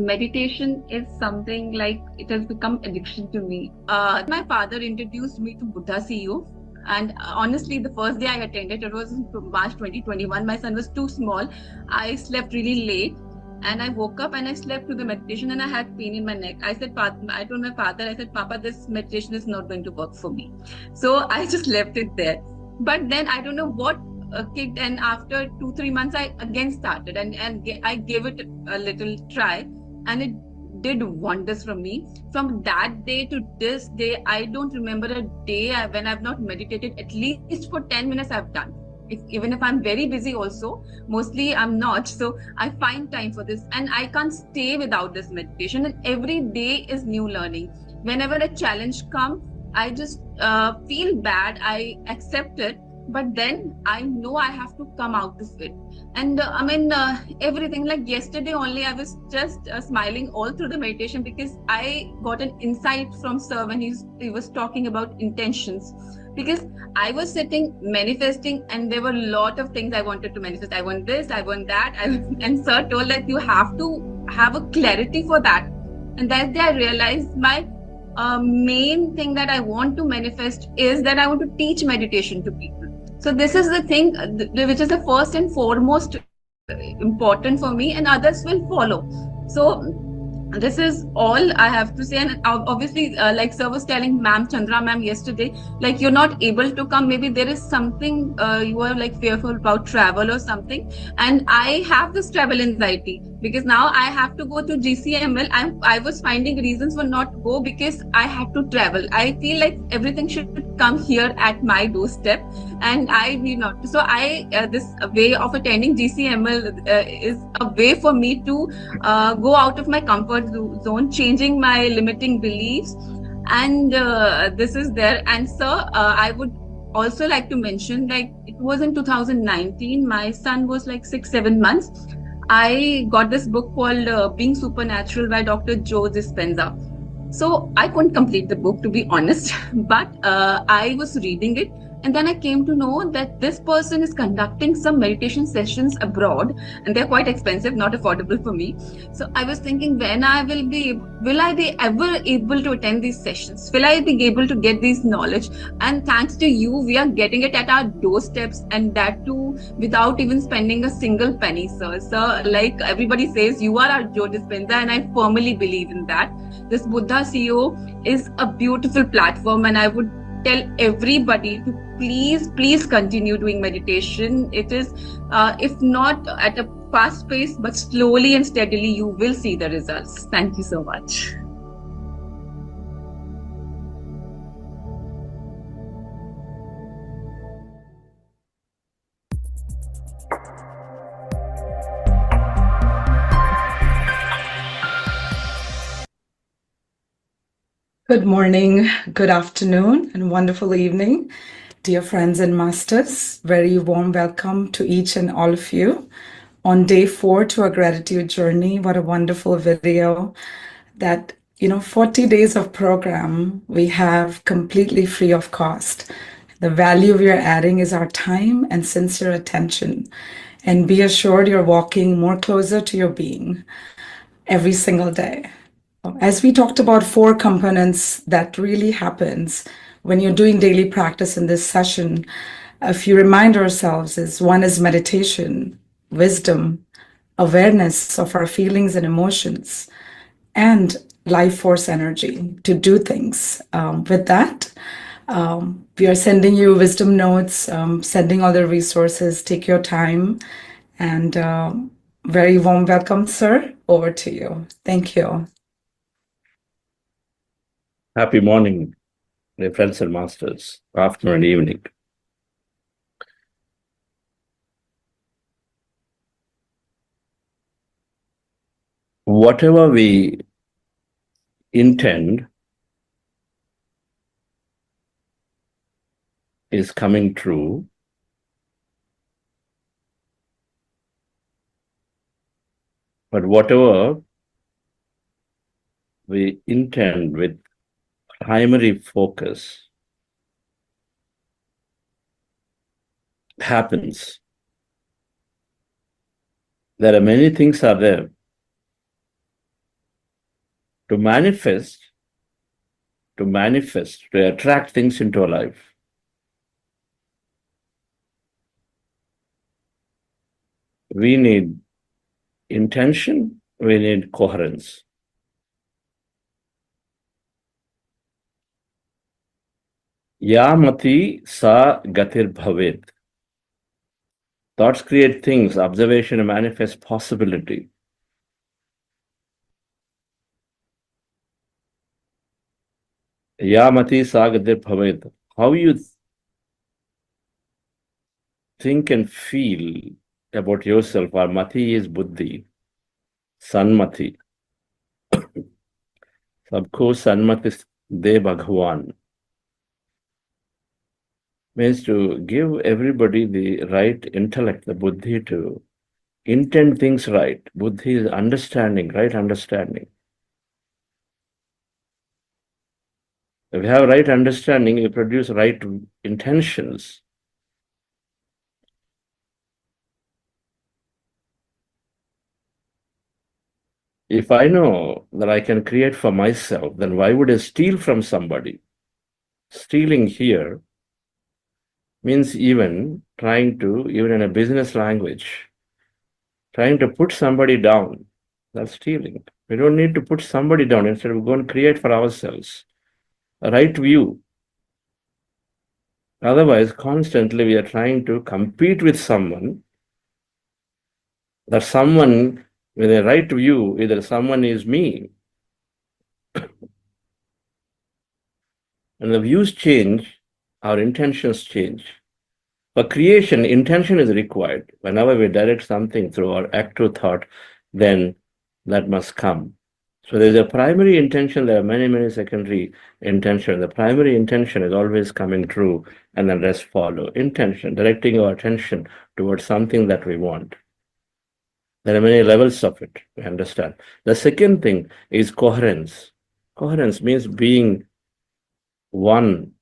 meditation is something like it has become addiction to me. My father introduced me to Buddha CEO. And honestly, the first day I attended, it was in March 2021. My son was too small. I slept really late. And I woke up and I slept to the meditation and I had pain in my neck. I told my father, I said, Papa, this meditation is not going to work for me. So I just left it there. But then I don't know what kicked, and after 2-3 months I again started, and I gave it a little try, and it did wonders for me. From that day to this day, I don't remember a day when I've not meditated. At least for 10 minutes I've done. Even if I'm very busy also, mostly I'm not, so I find time for this, and I can't stay without this meditation. And every day is new learning. Whenever a challenge comes, I just feel bad, I accept it, but then I know I have to come out of it. And everything, like yesterday only, I was just smiling all through the meditation because I got an insight from Sir when he was talking about intentions. Because I was sitting manifesting, and there were a lot of things I wanted to manifest. I want this, I want that. And Sir told that you have to have a clarity for that. And that day I realized my main thing that I want to manifest is that I want to teach meditation to people. So this is the thing which is the first and foremost important for me, and others will follow. So this is all I have to say. And obviously, like Sir was telling Ma'am Chandra Ma'am yesterday, like you're not able to come, maybe there is something you are like fearful about travel or something. And I have this travel anxiety because now I have to go to GCML. I was finding reasons for not to go because I had to travel. I feel like everything should come here at my doorstep, and I need not to. So this way of attending GCML is a way for me to go out of my comfort zone, changing my limiting beliefs. And this is there. And Sir, I would also like to mention, like it was in 2019, my son was like 6-7 months. I got this book called Being Supernatural by Dr. Joe Dispenza. So I couldn't complete the book, to be honest, but I was reading it. And then I came to know that this person is conducting some meditation sessions abroad, and they're quite expensive, not affordable for me. So I was thinking, will I be ever able to attend these sessions? Will I be able to get this knowledge? And thanks to you, we are getting it at our doorsteps, and that too without even spending a single penny, Sir. So like everybody says, you are our Joe Dispenza, and I firmly believe in that. This Buddha CEO is a beautiful platform, and I would tell everybody to please continue doing meditation. It is, if not at a fast pace, but slowly and steadily, you will see the results. Thank you so much. Good morning, good afternoon, and wonderful evening, dear friends and masters. Very warm welcome to each and all of you on day 4 to our gratitude journey. What a wonderful video that, 40 days of program we have completely free of cost. The value we are adding is our time and sincere attention. And be assured you're walking more closer to your being every single day. As we talked about 4 components that really happens when you're doing daily practice in this session, if you remind ourselves, is one is meditation, wisdom, awareness of our feelings and emotions, and life force energy to do things. With that, we are sending you wisdom notes, sending all the resources. Take your time, and very warm welcome, Sir. Over to you. Thank you. Happy morning, my friends and masters, afternoon and evening. Whatever we intend is coming true. But whatever we intend with primary focus happens. There are many things are there. To manifest, to attract things into our life, we need intention, we need coherence. Yamati sa gatir bhavet. Thoughts create things, observation manifests possibility. Yamati sa gatir bhavet. How you think and feel about yourself, our mati is buddhi, sanmati. Sabko sanmati de Bhagwan. Means to give everybody the right intellect, the buddhi to intend things right. Buddhi is understanding, right understanding. If you have right understanding, you produce right intentions. If I know that I can create for myself, then why would I steal from somebody? Stealing here means even trying to, even in a business language, trying to put somebody down. That's stealing. We don't need to put somebody down. Instead, we go and create for ourselves a right view. Otherwise, constantly we are trying to compete with someone. That someone with a right view, either someone is me. And the views change, our intentions change. For creation, intention is required. Whenever we direct something through our active thought, then that must come. So there's a primary intention, there are many, many secondary intentions. The primary intention is always coming true, and then rest follow. Intention, directing our attention towards something that we want. There are many levels of it, we understand. The second thing is coherence. Coherence means being one,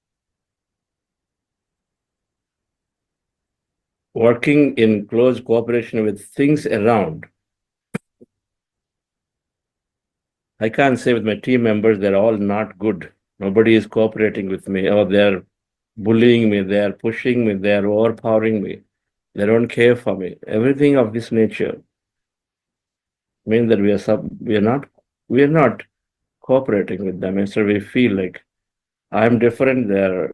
working in close cooperation with things around. I can't say with my team members, they're all not good. Nobody is cooperating with me, or they're bullying me, they're pushing me, they're overpowering me. They don't care for me. Everything of this nature means that we are not cooperating with them. Instead, we feel like I'm different, they're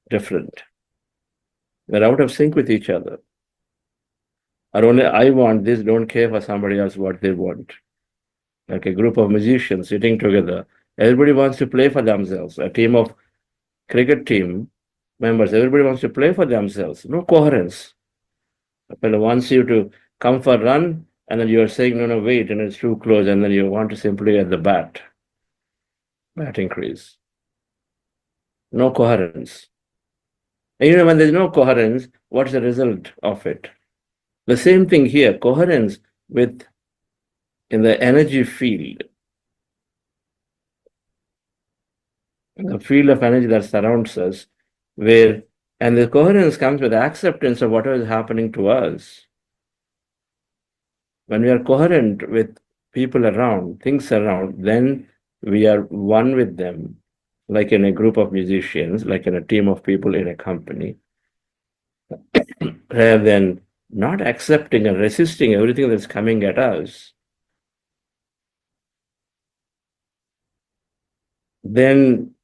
different. We're out of sync with each other. Or only I want this, don't care for somebody else what they want. Like a group of musicians sitting together. Everybody wants to play for themselves. A team of cricket team members, everybody wants to play for themselves. No coherence. When wants you to come for a run, and then you're saying, no, wait, and it's too close, and then you want to simply at the bat increase. No coherence. And when there's no coherence, what's the result of it? The same thing here, coherence in the energy field. The field of energy that surrounds us, and the coherence comes with acceptance of whatever is happening to us. When we are coherent with people around, things around, then we are one with them, like in a group of musicians, like in a team of people in a company, rather than not accepting and resisting everything that's coming at us. Then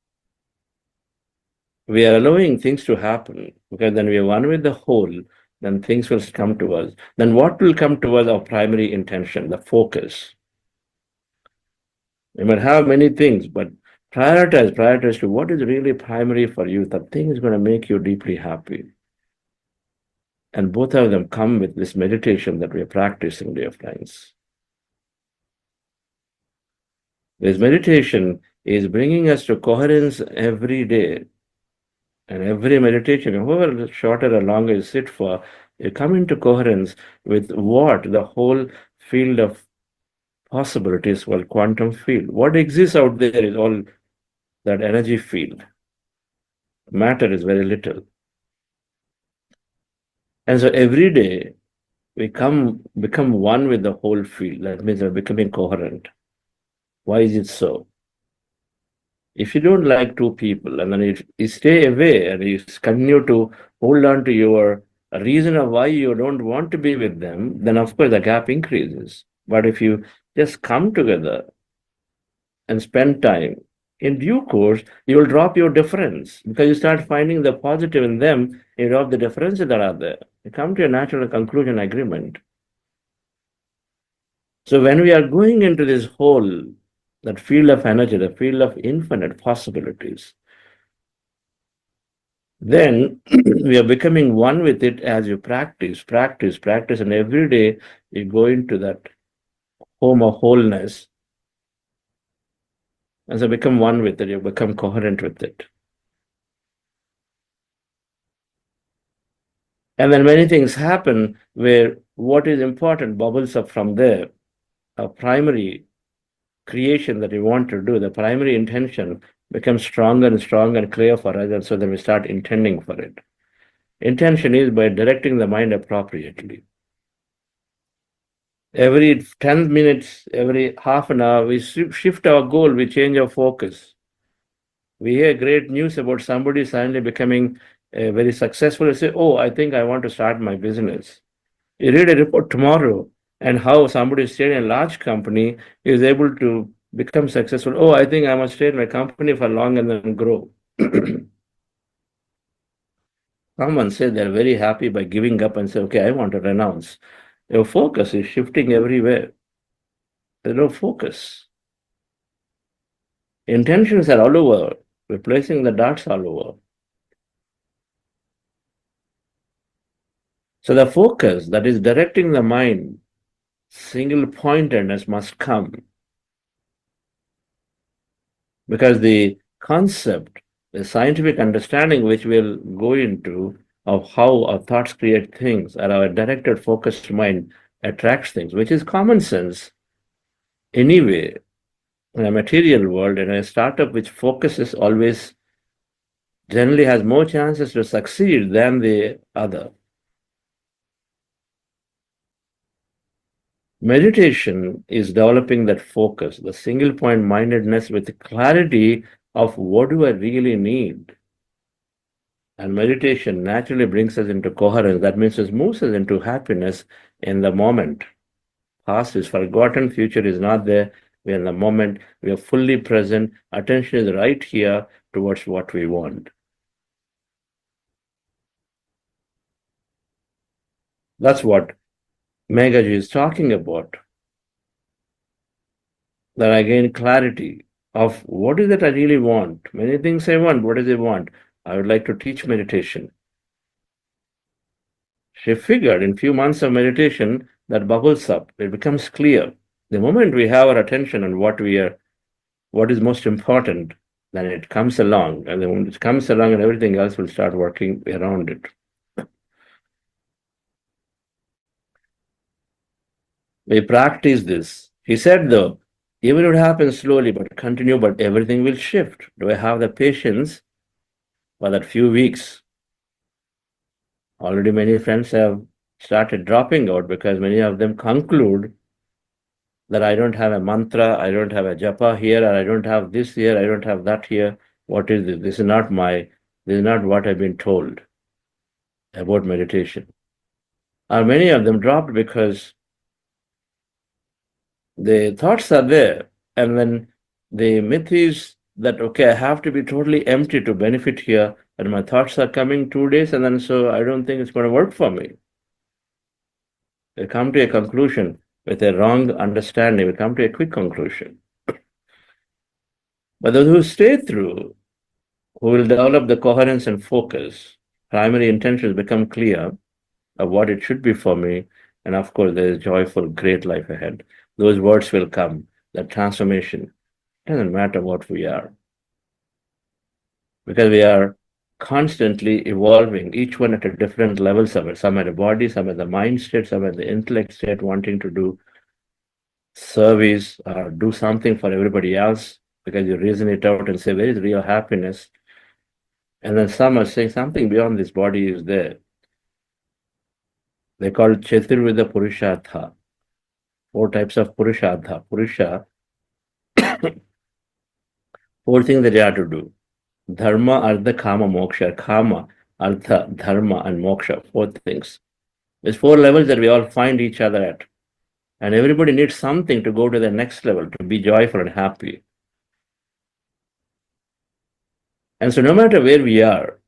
we are allowing things to happen, because then we are one with the whole, then things will come to us. Then what will come to us? Our primary intention, the focus. You might have many things, but prioritize to what is really primary for you. That thing is going to make you deeply happy. And both of them come with this meditation that we are practicing, dear friends. This meditation is bringing us to coherence every day. And every meditation, however shorter or longer you sit for, you come into coherence with what? The whole field of possibilities called quantum field. What exists out there is all that energy field. Matter is very little. And so every day we become one with the whole field. That means we're becoming coherent. Why is it so? If you don't like two people and then you stay away and you continue to hold on to your reason of why you don't want to be with them, then of course the gap increases. But if you just come together and spend time, in due course, you will drop your difference because you start finding the positive in them, you drop the differences that are there. You come to a natural conclusion agreement. So when we are going into this whole, that field of energy, the field of infinite possibilities, then we are becoming one with it as you practice, and every day you go into that home of wholeness. As you become one with it, you become coherent with it. And then many things happen where what is important bubbles up from there. A primary creation that we want to do, the primary intention becomes stronger and stronger and clear for us. And so then we start intending for it. Intention is by directing the mind appropriately. Every 10 minutes, every half an hour, we shift our goal, we change our focus. We hear great news about somebody suddenly becoming very successful and say, oh, I think I want to start my business. You read a report tomorrow and how somebody stayed in a large company is able to become successful. Oh, I think I must stay in my company for long and then grow. Someone said they're very happy by giving up and say, okay, I want to renounce. Your focus is shifting everywhere. There's no focus. Intentions are all over, replacing the dots all over. So the focus that is directing the mind, single pointedness must come. Because the concept, the scientific understanding which we'll go into of how our thoughts create things or our directed focused mind attracts things, which is common sense anyway. In a material world, in a startup which focuses always generally has more chances to succeed than the other. Meditation is developing that focus, the single point mindedness with clarity of what do I really need. And meditation naturally brings us into coherence. That means it moves us into happiness in the moment. Past is forgotten, future is not there. We are in the moment, we are fully present. Attention is right here towards what we want. That's what Meghaji is talking about. That I gain clarity of what is it I really want. Many things I want. What does it want? I would like to teach meditation. She figured in few months of meditation that bubbles up. It becomes clear. The moment we have our attention on what is most important, then it comes along. And then when it comes along and everything else will start working around it. We practice this. He said though, even if it happens slowly, but continue, but everything will shift. Do I have the patience for that few weeks? Already many friends have started dropping out because many of them conclude that I don't have a mantra, I don't have a japa here, or I don't have this here, I don't have that here. What is this? This is not what I've been told about meditation. And many of them dropped because the thoughts are there. And then the myth is that, okay, I have to be totally empty to benefit here. And my thoughts are coming 2 days, and then so I don't think it's going to work for me. They come to a conclusion with a wrong understanding. We come to a quick conclusion. But those who stay through, who will develop the coherence and focus, primary intentions become clear of what it should be for me. And of course, there is joyful, great life ahead. Those words will come, that transformation. It doesn't matter what we are. Because we are constantly evolving, each one at a different levels of it. Some at the body, some at the mind state, some at the intellect state, wanting to do service or do something for everybody else because you reason it out and say, where is real happiness? And then some are saying something beyond this body is there. They call it Chaturveda Purushartha. 4 types of Purushartha. Purusha 4 things that you have to do. Dharma, Artha, Kama, Moksha. Kama, Artha, Dharma, and Moksha. 4 things. There's 4 levels that we all find each other at. And everybody needs something to go to the next level, to be joyful and happy. And so no matter where we are,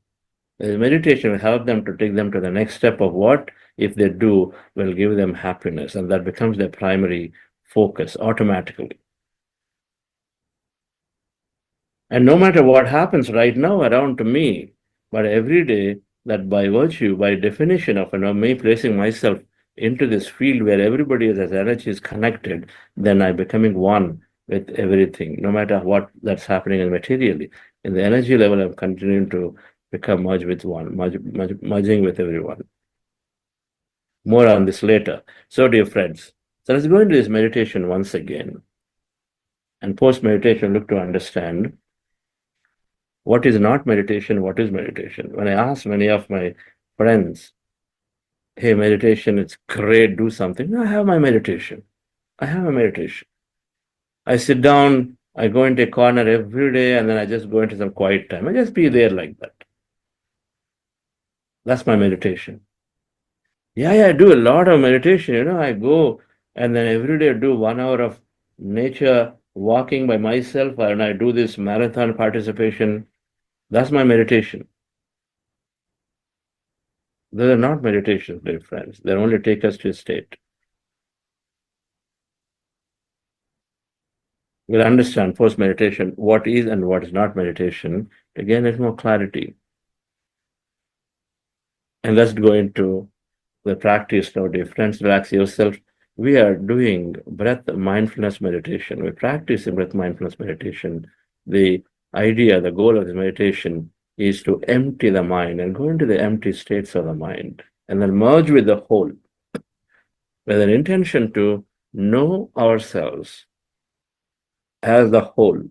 the meditation will help them to take them to the next step of what, if they do, will give them happiness. And that becomes their primary focus automatically. And no matter what happens right now around to me, but every day, that by virtue, by definition of me placing myself into this field where everybody as energy is connected, then I'm becoming one with everything, no matter what that's happening in materially. In the energy level, I'm continuing to become merged with one, merging with everyone. More on this later. So, dear friends, so let's go into this meditation once again. And post-meditation, look to understand what is not meditation, what is meditation. When I ask many of my friends, hey, meditation, it's great, do something. No, I have my meditation. I have a meditation. I sit down, I go into a corner every day, and then I just go into some quiet time. I just be there like that. That's my meditation. Yeah, I do a lot of meditation. I go and then every day I do 1 hour of nature walking by myself, and I do this marathon participation. That's my meditation. Those are not meditations, dear friends. They only take us to a state. We'll understand post-meditation what is and what is not meditation. Again, there's more clarity. And let's go into the practice now, dear friends. Relax yourself. We are doing breath mindfulness meditation. We're practicing breath mindfulness meditation. The idea, the goal of this meditation is to empty the mind and go into the empty states of the mind and then merge with the whole with an intention to know ourselves as the whole.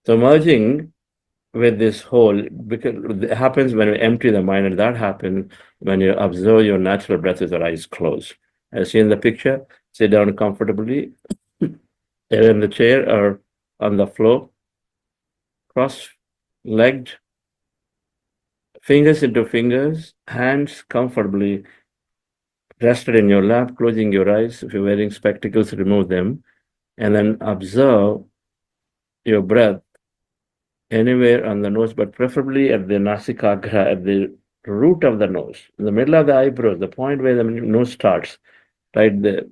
So merging with this whole, because it happens when you empty the mind, and that happens when you observe your natural breath with your eyes closed. As seen in the picture, sit down comfortably, either in the chair or on the floor, cross-legged, fingers into fingers, hands comfortably rested in your lap, closing your eyes. If you're wearing spectacles, remove them, and then observe your breath anywhere on the nose, but preferably at the nasikagra, at the root of the nose, in the middle of the eyebrows, the point where the nose starts, right there.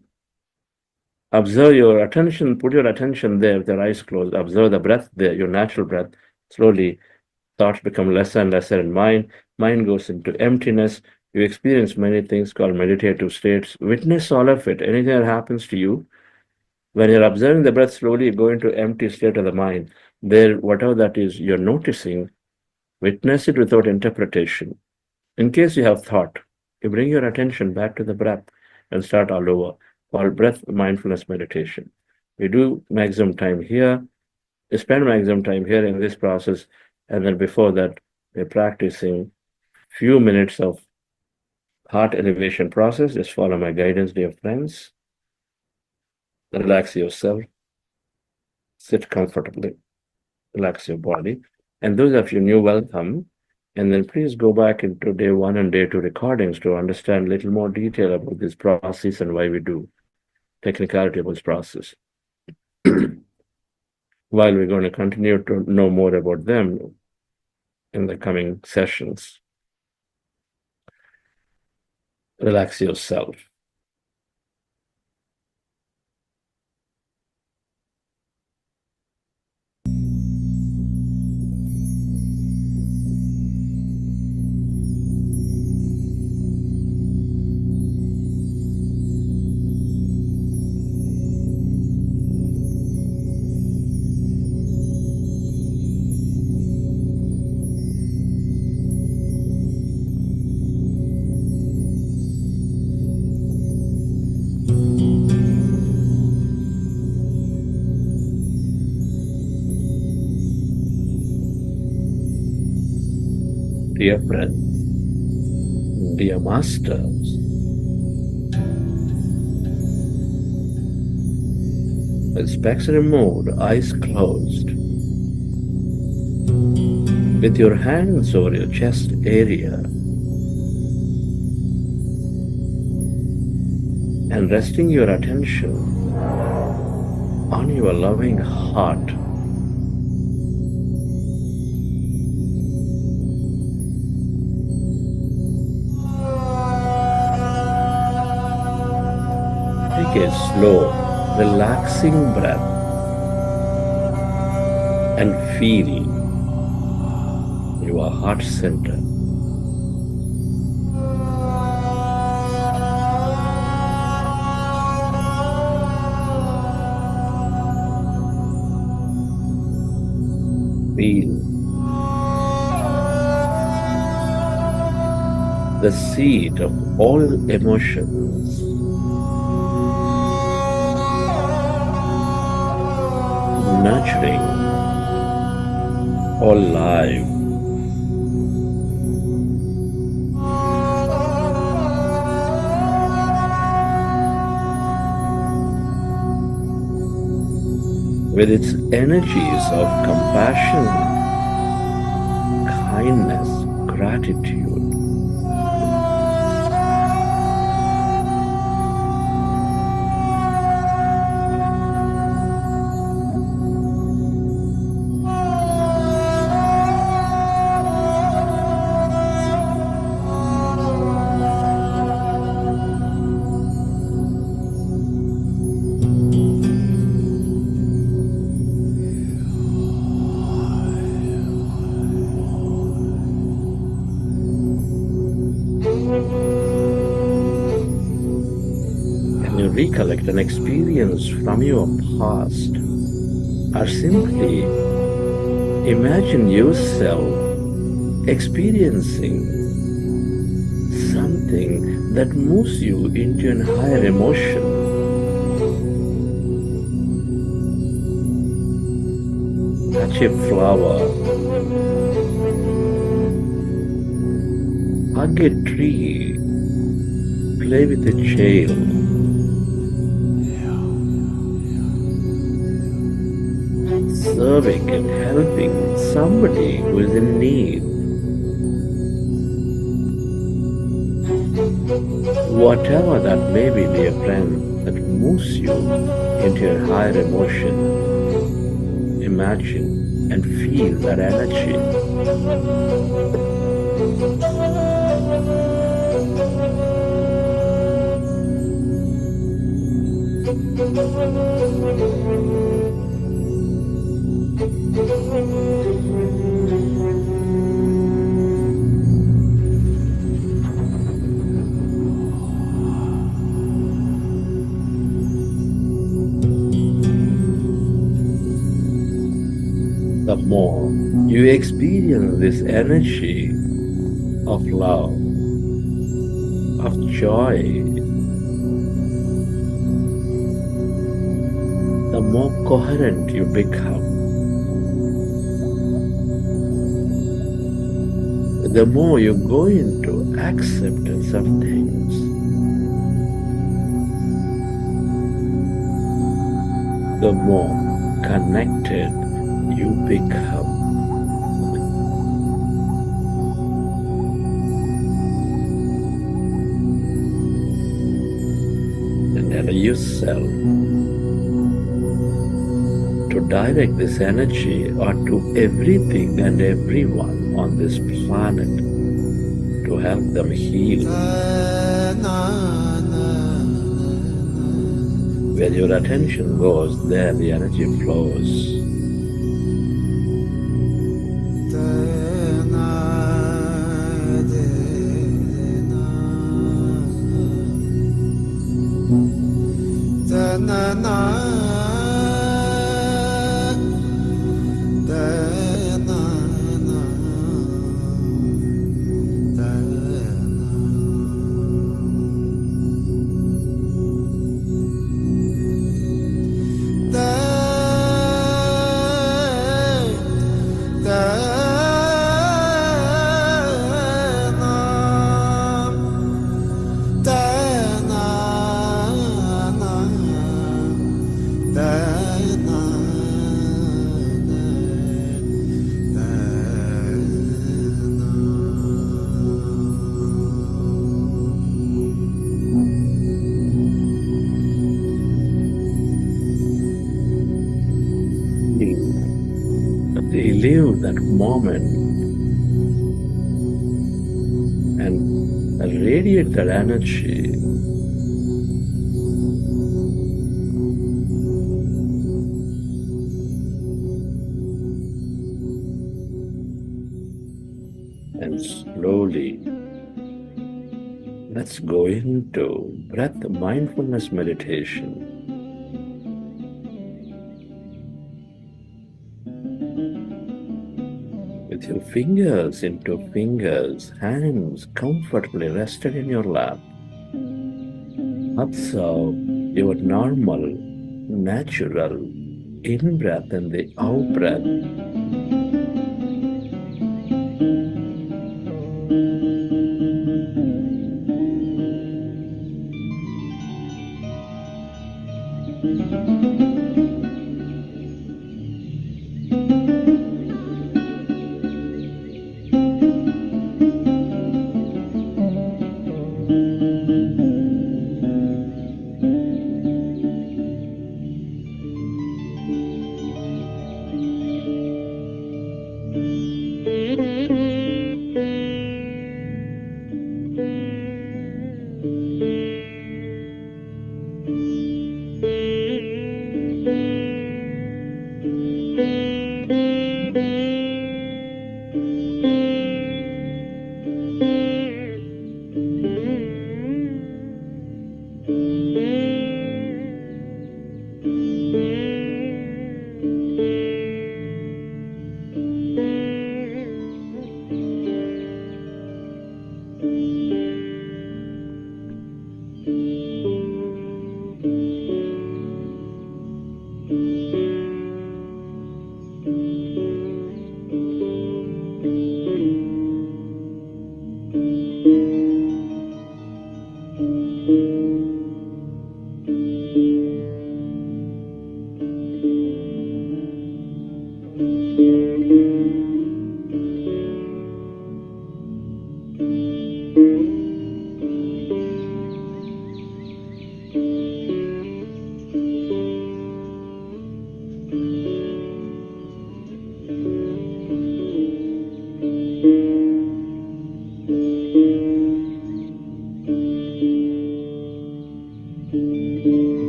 Observe your attention, put your attention there with your eyes closed. Observe the breath there, your natural breath. Slowly, thoughts become lesser and lesser in mind. Mind goes into emptiness. You experience many things called meditative states. Witness all of it. Anything that happens to you, when you're observing the breath, slowly you go into empty state of the mind. There, whatever that is you're noticing, witness it without interpretation. In case you have thought, you bring your attention back to the breath and start all over, called breath mindfulness meditation. We do maximum time here, we spend maximum time here in this process, and then before that, we're practicing few minutes of heart elevation process. Just follow my guidance, dear friends. Relax yourself, sit comfortably. Relax your body. And those of you new, welcome. And then please go back into day 1 and day 2 recordings to understand a little more detail about this process and why we do technicality about this process. While we're going to continue to know more about them in the coming sessions. Relax yourself. Dear friends, dear masters, with specs removed, eyes closed, with your hands over your chest area, and resting your attention on your loving heart. Take a slow, relaxing breath and feel your heart center. Feel the seed of all emotions, nurturing all life. With its energies of compassion, kindness, gratitude. Can you recollect an experience from your past, or simply imagine yourself experiencing something that moves you into a higher emotion? Touch a flower, hug a tree, play with a child. Serving and helping somebody who is in need. Whatever that may be, dear friend, that moves you into a higher emotion, imagine and feel that energy. The more you experience this energy of love, of joy, the more coherent you become. The more you go into acceptance of things. The more connected you become. And allow yourself to direct this energy onto everything and everyone on this planet to help them heal. Where your attention goes, there the energy flows. that moment and radiate that energy. And slowly, let's go into breath mindfulness meditation. With your fingers into fingers, hands comfortably rested in your lap. Observe your normal, natural in-breath and the out-breath.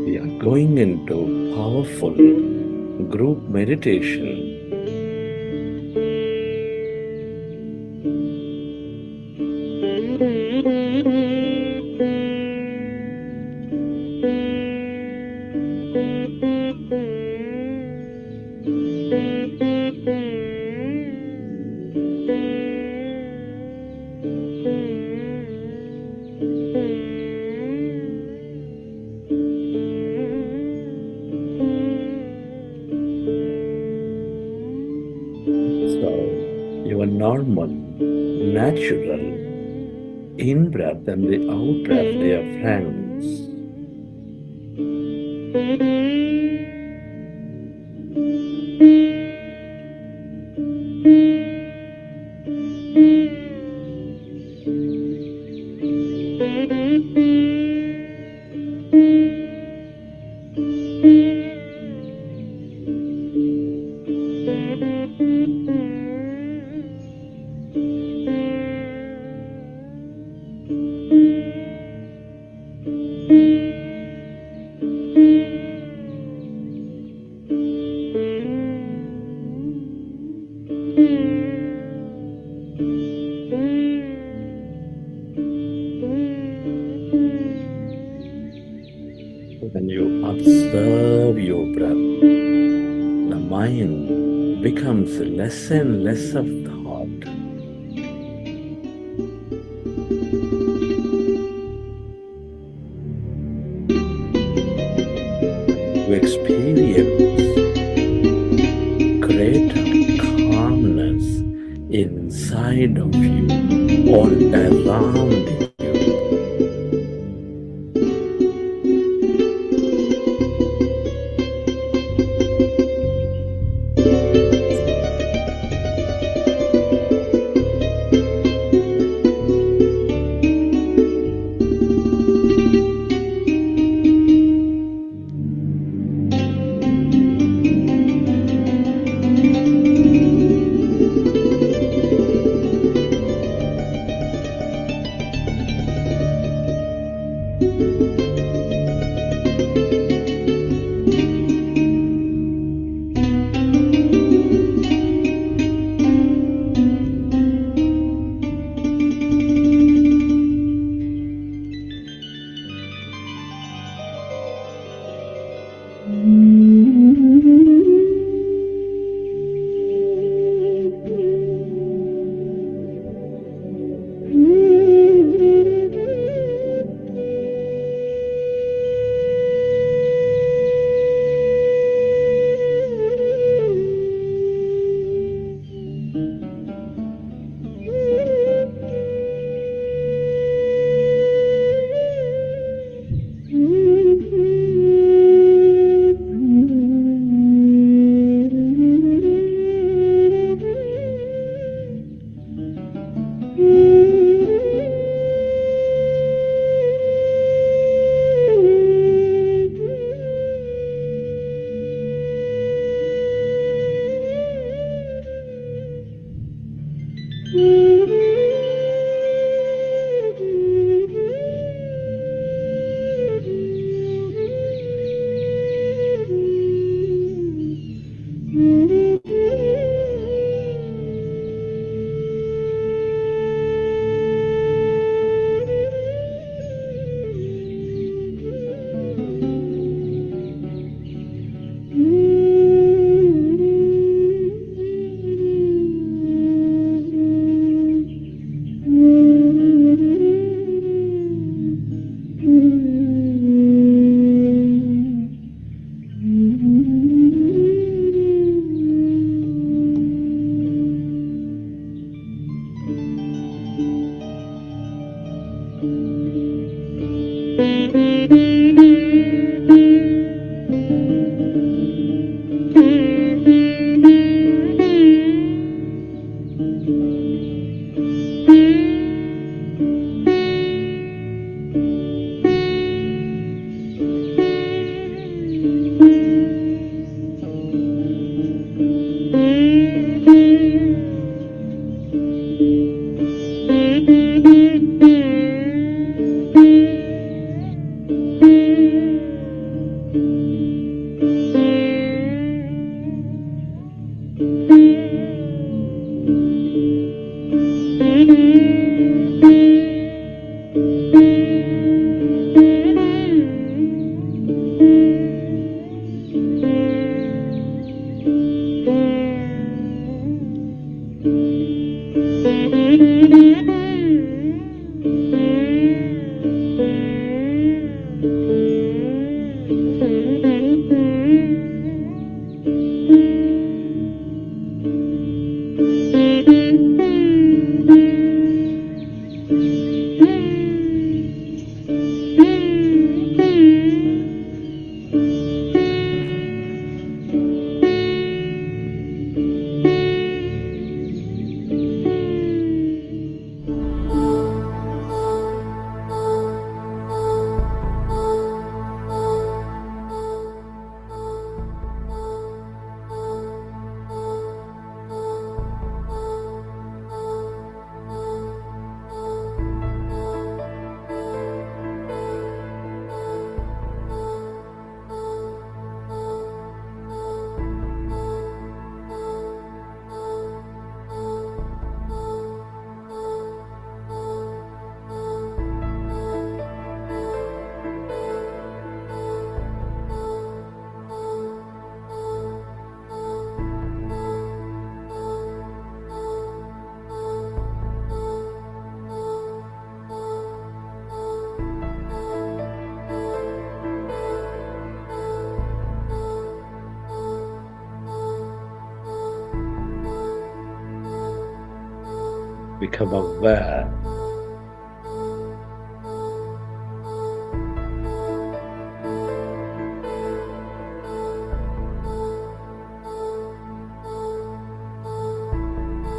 We are going into powerful group meditation. So, your normal, natural in-breath and the out-breath, dear friends. When you observe your breath, the mind becomes less and less of thought. You experience greater calmness inside of you, all around you. Become aware.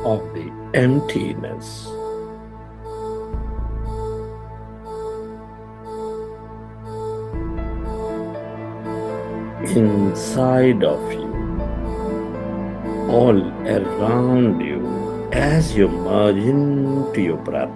Of the emptiness. Inside of you, all around you, as you merge into your breath.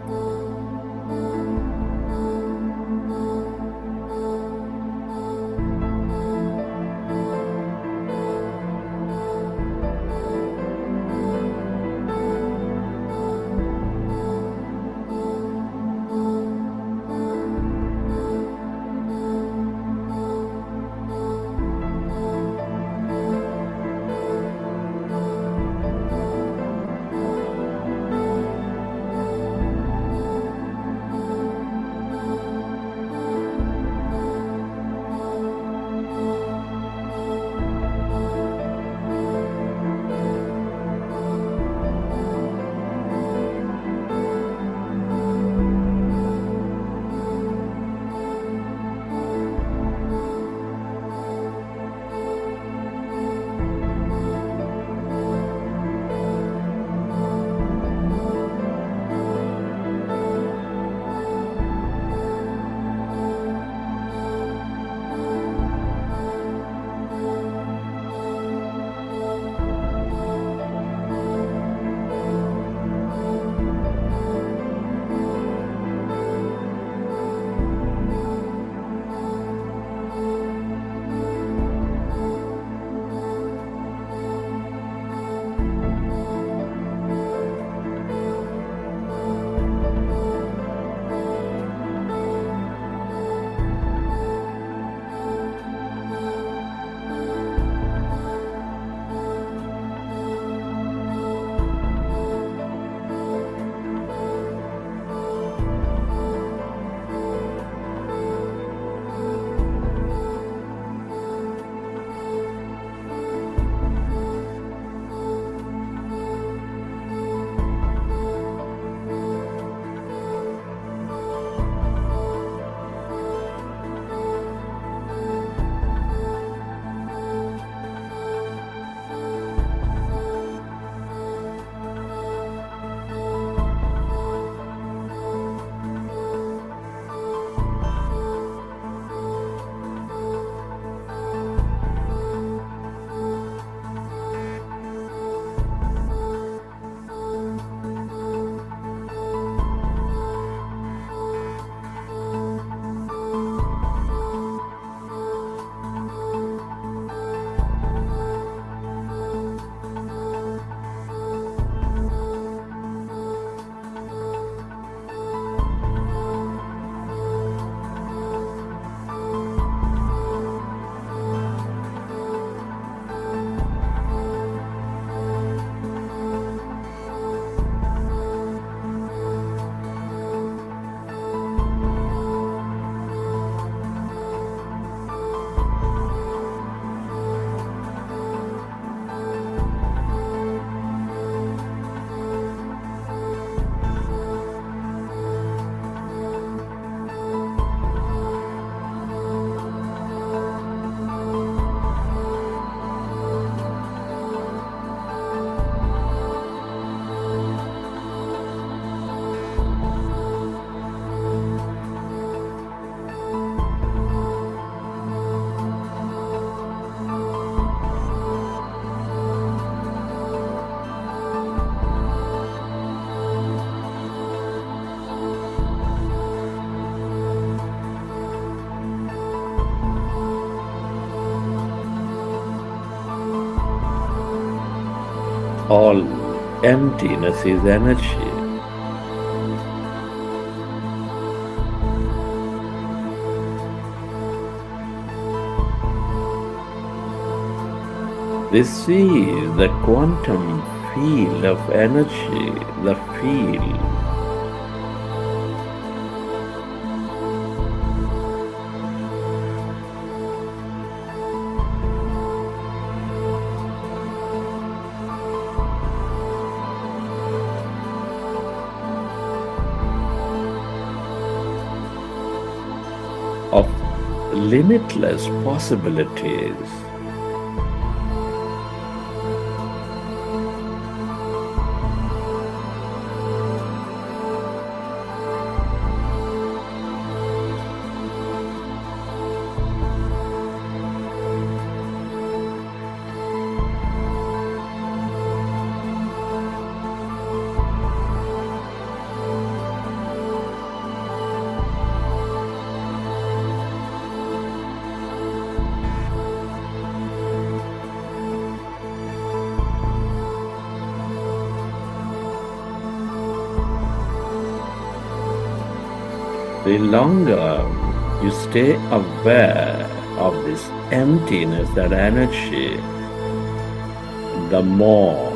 All emptiness is energy. This is the quantum field of energy, the field of limitless possibilities. The longer you stay aware of this emptiness, that energy, the more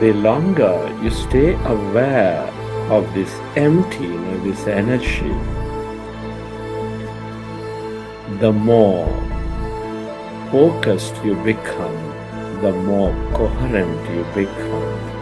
the longer you stay aware of this emptiness, this energy, the more focused you become, the more coherent you become.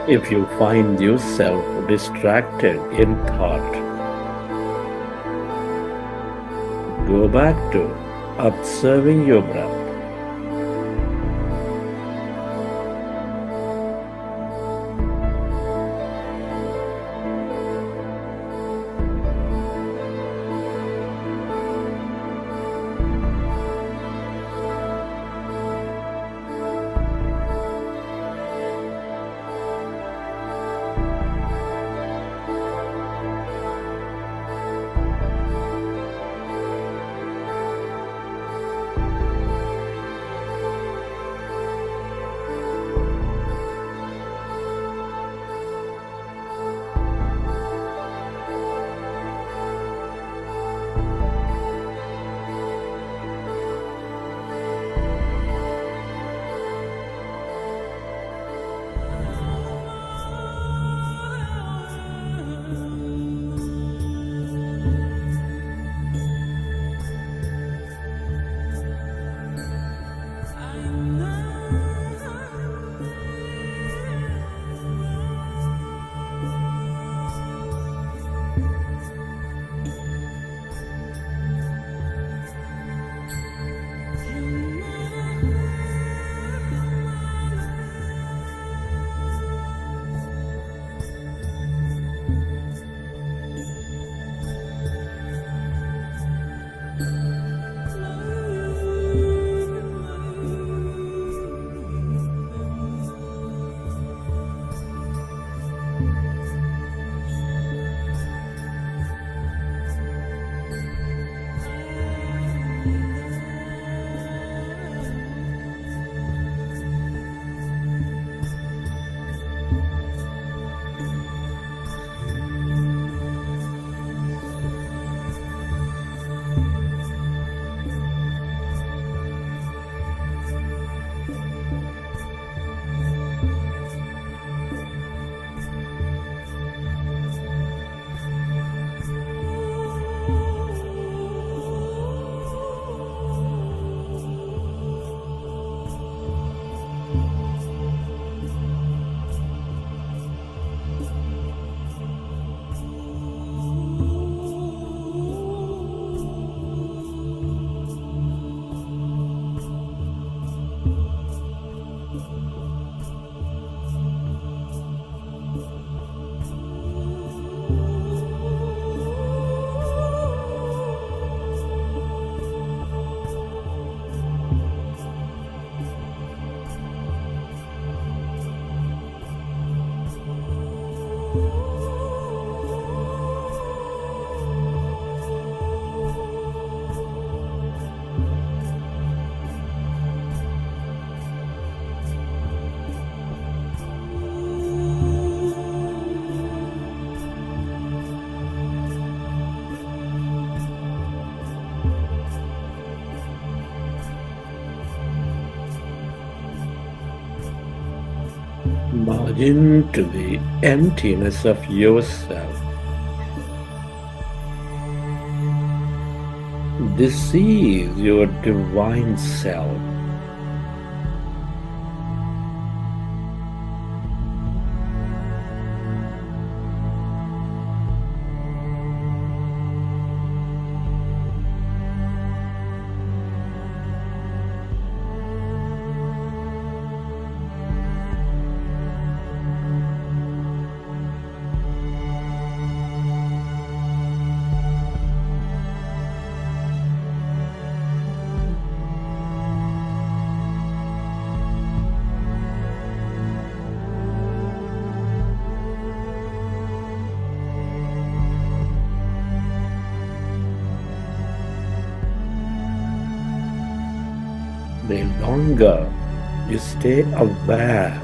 If you find yourself distracted in thought, go back to observing your breath. Merge into the emptiness of yourself. This is your divine self. The longer you stay aware,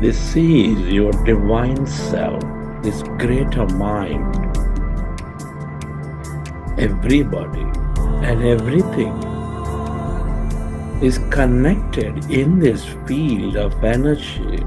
This is your divine self, this greater mind. Everybody and everything is connected in this field of energy.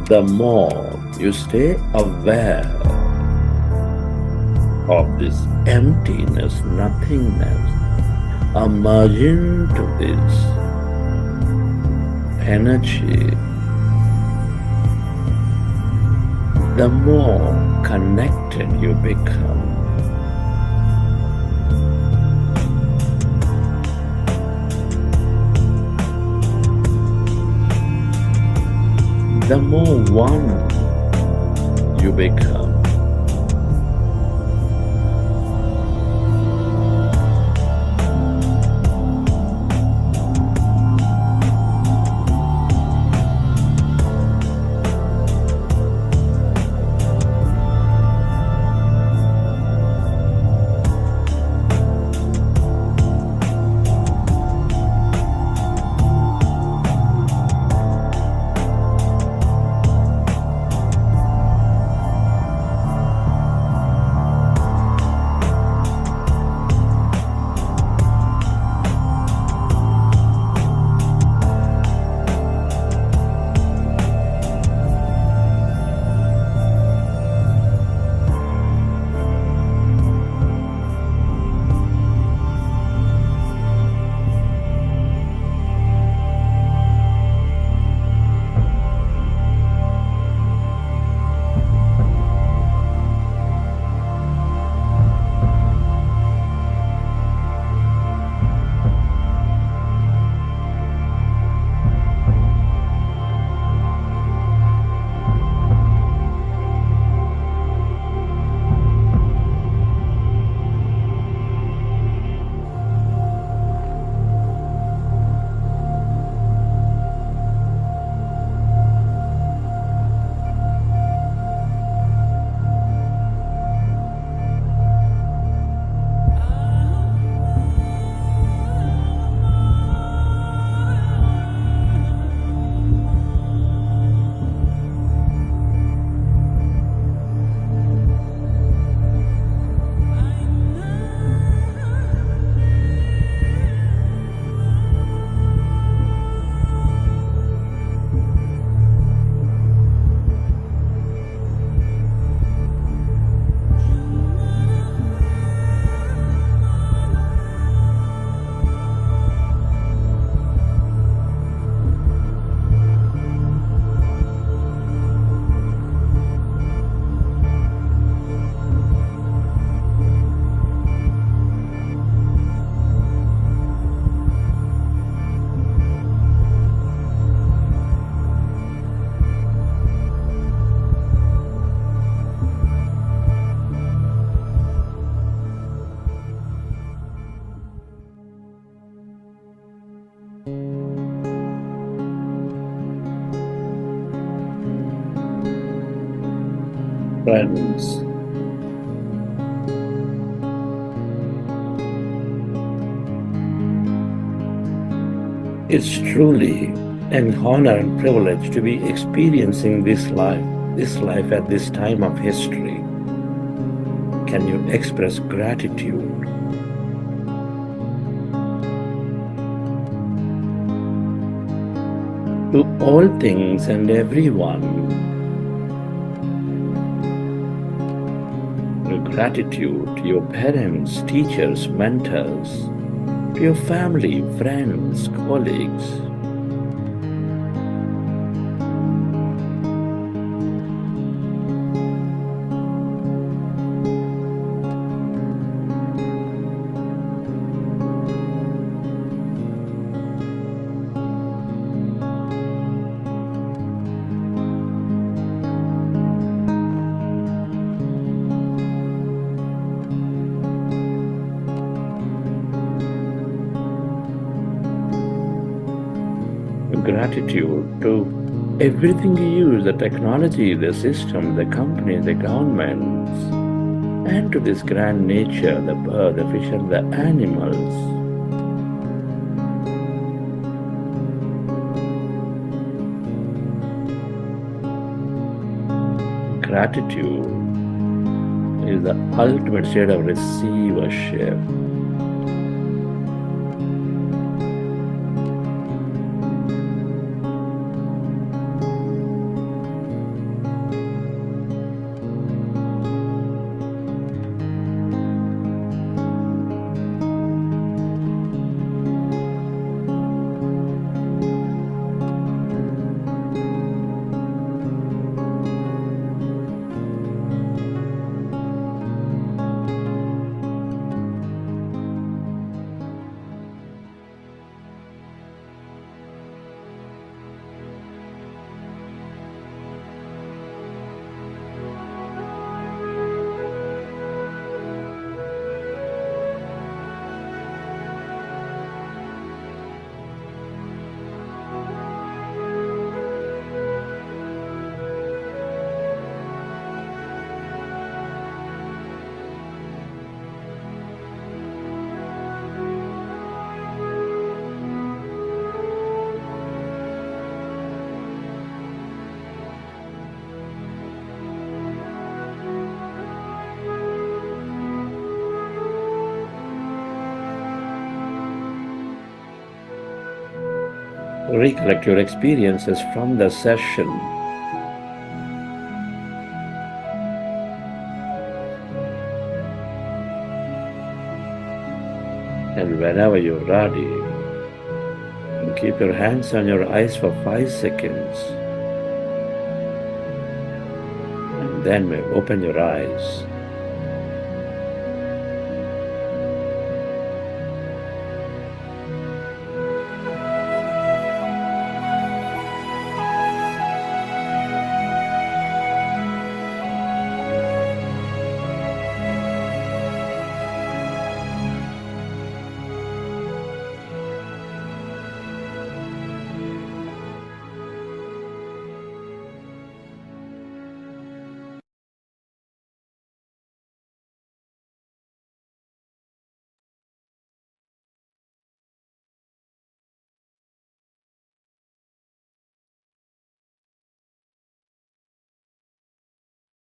The more you stay aware of this emptiness, nothingness, emerging to this energy, the more connected you become. The more one you become. Friends, it's truly an honor and privilege to be experiencing this life at this time of history. Can you express gratitude? To all things and everyone. Your gratitude to your parents, teachers, mentors, to your family, friends, colleagues. gratitude to everything you use, the technology, the system, the company, the governments, and to this grand nature, the bird, the fish, and the animals. Gratitude is the ultimate state of receivership. Recollect your experiences from the session. And whenever you're ready, keep your hands on your eyes for 5 seconds. And then open your eyes.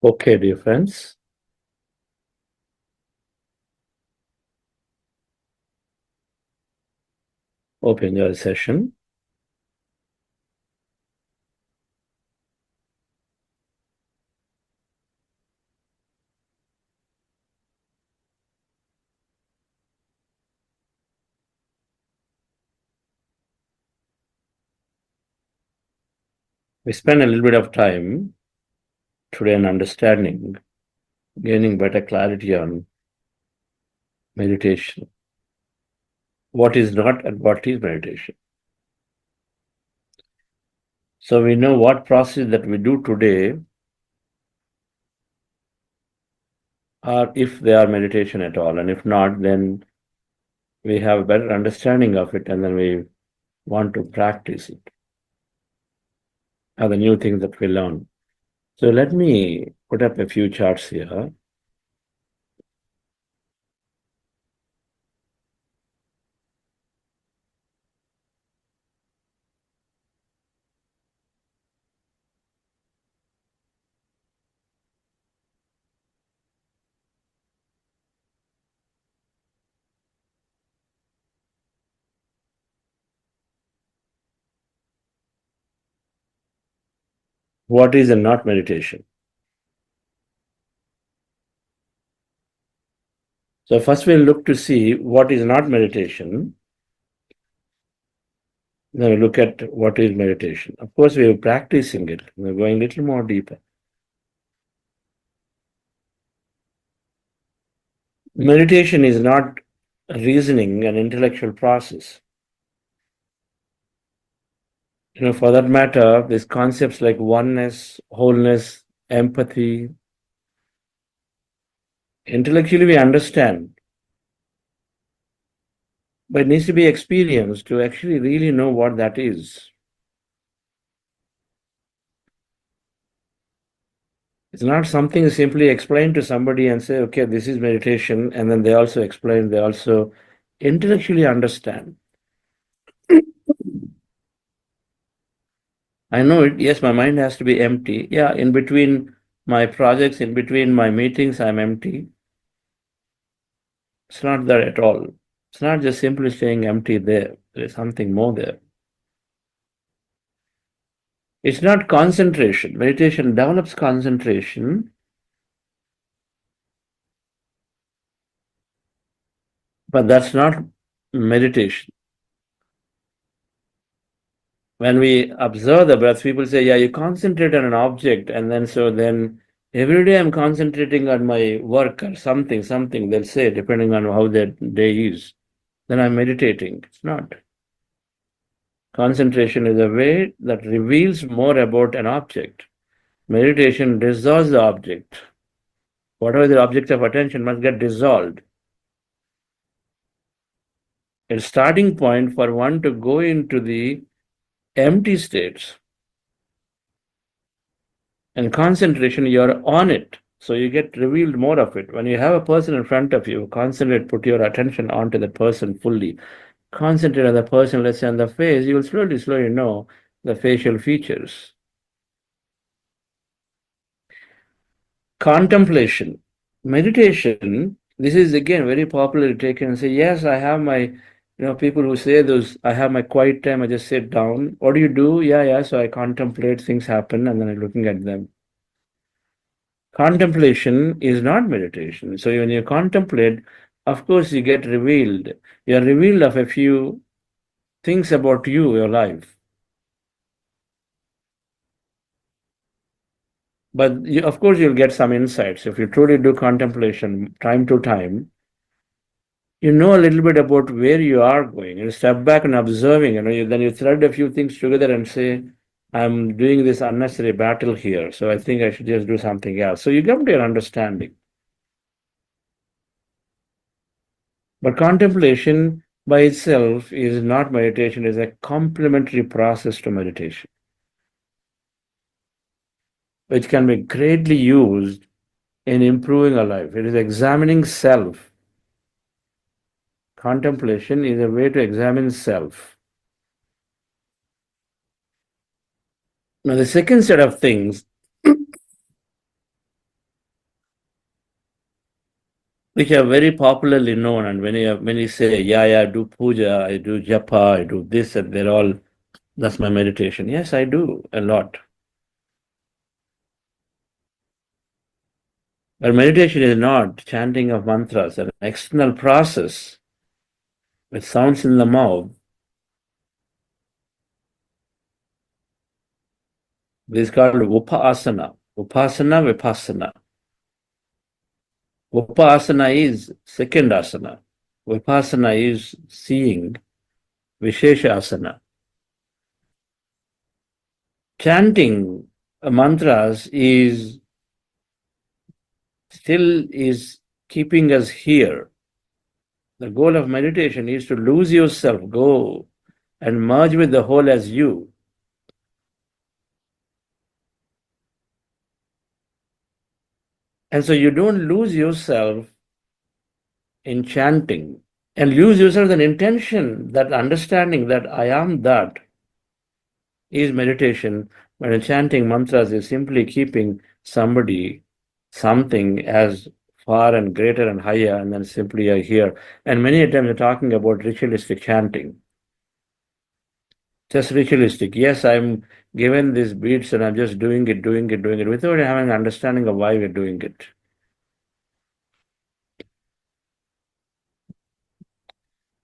Okay, dear friends. Open your session. We spent a little bit of time today on understanding, gaining better clarity on meditation. What is not and what is meditation. So we know what process that we do today are if they are meditation at all. And if not, then we have a better understanding of it and then we want to practice it. Are the new things that we learn. So let me put up a few charts here. What is a not meditation? So first we'll look to see what is not meditation. Then we look at what is meditation. Of course, we are practicing it. We're going a little more deeper. Meditation is not reasoning and intellectual process. For that matter, these concepts like oneness, wholeness, empathy, intellectually we understand. But it needs to be experienced to actually really know what that is. It's not something simply explain to somebody and say, okay, this is meditation, and then they also explain, they also intellectually understand. I know it, yes, my mind has to be empty. Yeah, in between my projects, in between my meetings, I'm empty. It's not that at all. It's not just simply staying empty there. There is something more there. It's not concentration. Meditation develops concentration, but that's not meditation. When we observe the breath, people say, yeah, you concentrate on an object, and then every day I'm concentrating on my work or something, they'll say, depending on how their day is. Then I'm meditating. It's not. Concentration is a way that reveals more about an object. Meditation dissolves the object. Whatever the object of attention must get dissolved. A starting point for one to go into the empty states. And concentration, you're on it. So you get revealed more of it. When you have a person in front of you, concentrate, put your attention onto the person fully. Concentrate on the person, let's say on the face, you will slowly know the facial features. Contemplation. Meditation, this is again very popularly taken and say, yes, I have my, people who say those, I have my quiet time, I just sit down. What do you do? Yeah, so I contemplate, things happen, and then I'm looking at them. Contemplation is not meditation. So when you contemplate, of course, you get revealed. You are revealed of a few things about you, your life. But of course, you'll get some insights. If you truly do contemplation time to time, you know a little bit about where you are going. You step back and observing, then you thread a few things together and say, I'm doing this unnecessary battle here, so I think I should just do something else. So you come to your understanding. But contemplation by itself is not meditation, it is a complementary process to meditation, which can be greatly used in improving our life. It is examining self. Contemplation is a way to examine self. Now, the second set of things which are very popularly known, and when you say, yeah, I do puja, I do japa, I do this, and they're all, that's my meditation. Yes, I do a lot. But meditation is not chanting of mantras, an external process with sounds in the mouth. This is called upasana. Upasana, vipassana. Upasana is second asana. Vipassana is seeing, Vishesha asana. Chanting mantras is keeping us here. The goal of meditation is to lose yourself, go and merge with the whole as you. And so you don't lose yourself in chanting, and lose yourself an intention, that understanding that I am that is meditation. But in chanting mantras is simply keeping somebody, something as far and greater and higher, and then simply are here. And many times we're talking about ritualistic chanting. Just ritualistic. Yes, I'm given these beats and I'm just doing it without having an understanding of why we're doing it.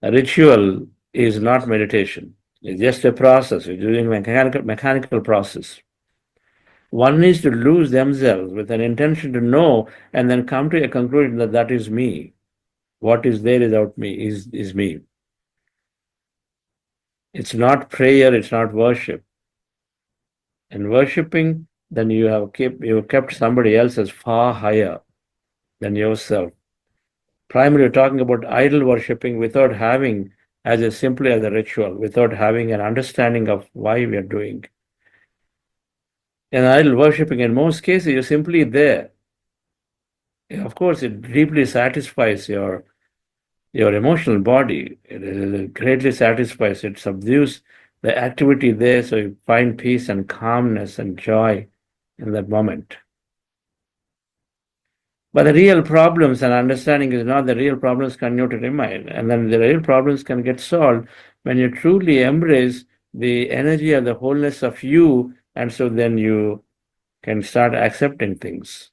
A ritual is not meditation. It's just a process. We're doing mechanical process. One needs to lose themselves with an intention to know and then come to a conclusion that that is me. What is there without me is me. It's not prayer, it's not worship. And worshipping, then you have kept somebody else as far higher than yourself. Primarily talking about idol worshipping without having simply as a ritual, without having an understanding of why we are doing. In idol worshipping, in most cases, you're simply there. Of course, it deeply satisfies your emotional body. It greatly satisfies, it subdues the activity there, so you find peace and calmness and joy in that moment. But the real problems and understanding is not the real problems continue to remain. And then the real problems can get solved when you truly embrace the energy and the wholeness of you. And so then you can start accepting things,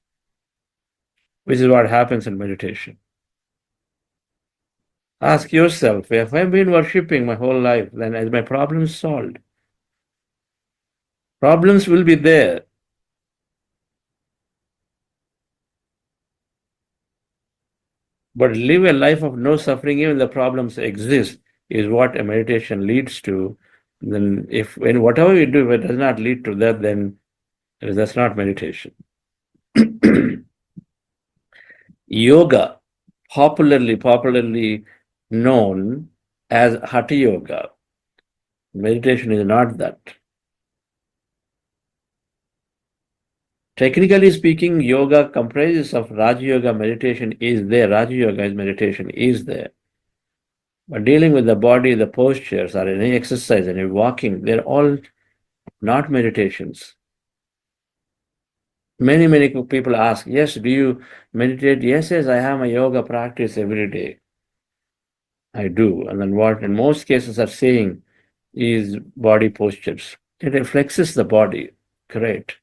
which is what happens in meditation. Ask yourself, if I've been worshipping my whole life, then is my problems solved? Problems will be there. But live a life of no suffering, even the problems exist, is what a meditation leads to. Then when whatever you do, if it does not lead to that, then that's not meditation. Yoga, popularly known as Hatha Yoga. Meditation is not that. Technically speaking, yoga comprises of Raja Yoga. Meditation is there. Raja Yoga is meditation is there. But dealing with the body, the postures, or any exercise, any walking, they're all not meditations. Many people ask, yes, do you meditate? Yes, I have my yoga practice every day. I do. And then what in most cases are saying is body postures. It flexes the body. Great.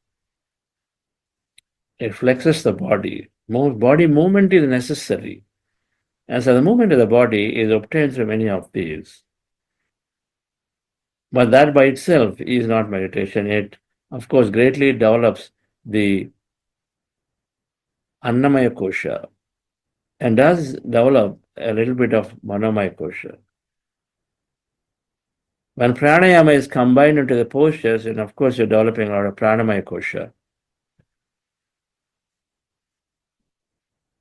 It flexes the body. Body movement is necessary. And so the movement of the body is obtained through many of these. But that by itself is not meditation. It, of course, greatly develops the Annamaya Kosha and does develop a little bit of Manomaya Kosha. When pranayama is combined into the postures, and of course you're developing a lot of pranamaya kosha.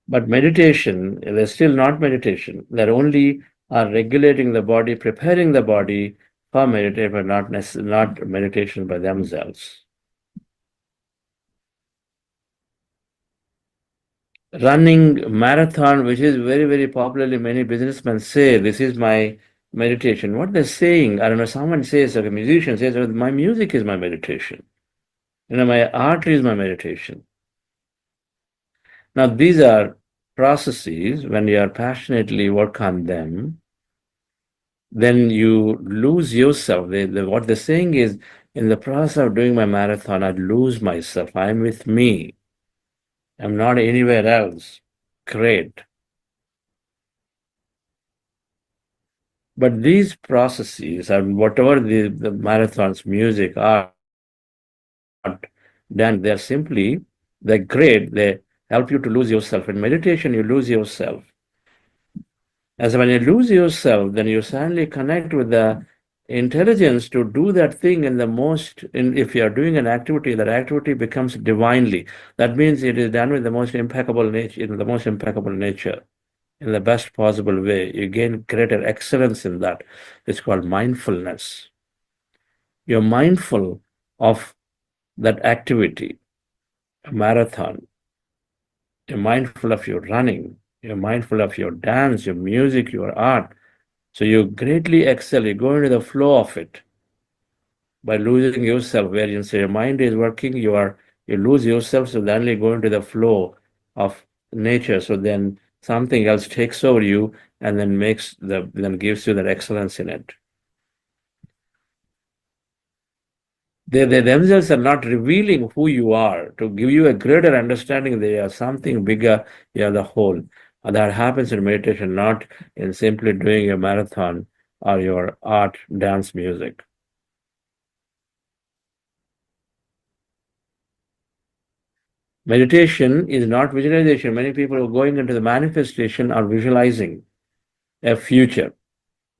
But meditation, they're still not meditation. They're only are regulating the body, preparing the body for meditation, but not meditation by themselves. Running marathon, which is very popularly, many businessmen say, this is my meditation. What they're saying, I don't know, someone says, or a musician says, oh, my music is my meditation. My art is my meditation. Now, these are processes, when you are passionately work on them, then you lose yourself. What they're saying is, in the process of doing my marathon, I lose myself. I'm with me. I'm not anywhere else. Great. But these processes, and whatever the marathon's music, art, then they're simply, they're great. They help you to lose yourself. In meditation, you lose yourself. As when you lose yourself, then you suddenly connect with the intelligence to do that thing in the most, if you are doing an activity, that activity becomes divinely. That means it is done with the most impeccable nature, in the most impeccable nature, in the best possible way. You gain greater excellence in that. It's called mindfulness. You're mindful of that activity, a marathon. You're mindful of your running. You're mindful of your dance, your music, your art. So you greatly excel. You go into the flow of it by losing yourself. Where you say your mind is working, you lose yourself. So then you go into the flow of nature. So then something else takes over you and then gives you that excellence in it. They themselves are not revealing who you are to give you a greater understanding. They are something bigger. You are the whole. And that happens in meditation, not in simply doing a marathon or your art, dance, music. Meditation is not visualization. Many people who are going into the manifestation are visualizing a future,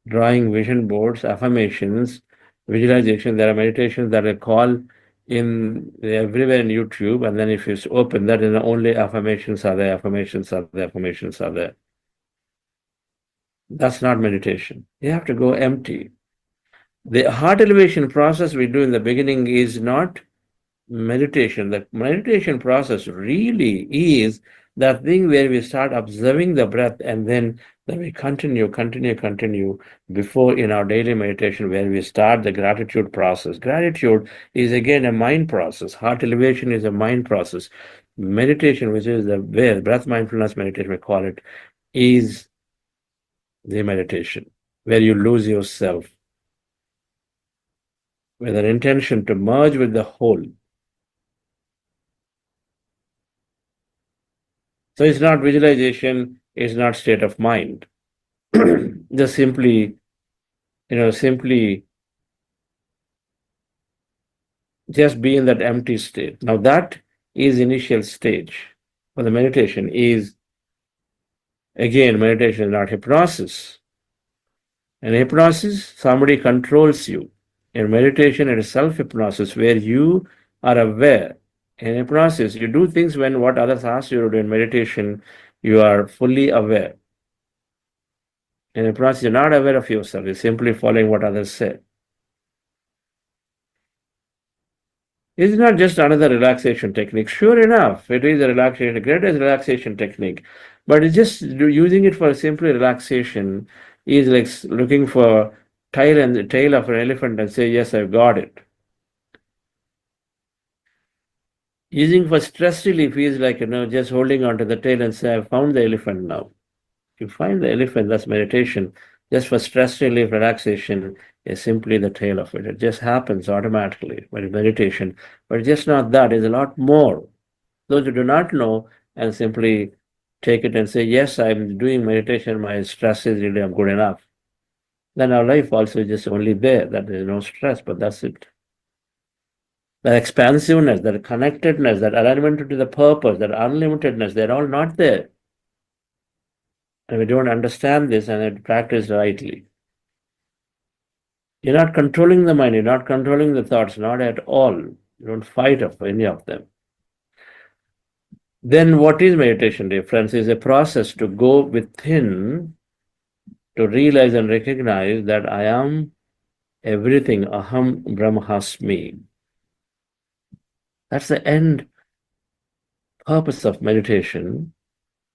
drawing vision boards, affirmations, visualization. There are meditations that are called everywhere in YouTube, and then if you open that, then only affirmations are there, affirmations are there, affirmations are there. That's not meditation. You have to go empty. The heart elevation process we do in the beginning is not meditation. The meditation process really is that thing where we start observing the breath and then we continue before in our daily meditation where we start the gratitude process. Gratitude is again a mind process. Heart elevation is a mind process. Meditation, which is the where breath mindfulness meditation, we call it, is the meditation where you lose yourself with an intention to merge with the whole. So it's not visualization, it's not state of mind. Just simply just be in that empty state. Now that is initial stage for the meditation is, again, meditation is not hypnosis. In hypnosis, somebody controls you. In meditation, it is self-hypnosis where you are aware. In hypnosis, you do things when what others ask you to do. In meditation, you are fully aware. In hypnosis, you're not aware of yourself. You're simply following what others say. It's not just another relaxation technique. Sure enough, it is a relaxation, greatest relaxation technique. But it's just using it for simply relaxation is like looking for tail of an elephant and say, yes, I've got it. Using for stress relief is like, just holding onto the tail and say, I've found the elephant now. If you find the elephant, that's meditation. Just for stress relief, relaxation is simply the tail of it. It just happens automatically by meditation. But it's just not that. It's a lot more. Those who do not know and simply take it and say, yes, I'm doing meditation, my stress is really, I'm good enough. Then our life also is just only there, that there is no stress, but that's it. That expansiveness, that connectedness, that alignment to the purpose, that unlimitedness, they're all not there. And we don't understand this and practice rightly. You're not controlling the mind, you're not controlling the thoughts, not at all. You don't fight of any of them. Then what is meditation, dear friends? Is a process to go within, to realize and recognize that I am everything, aham brahmasmi. That's the end purpose of meditation,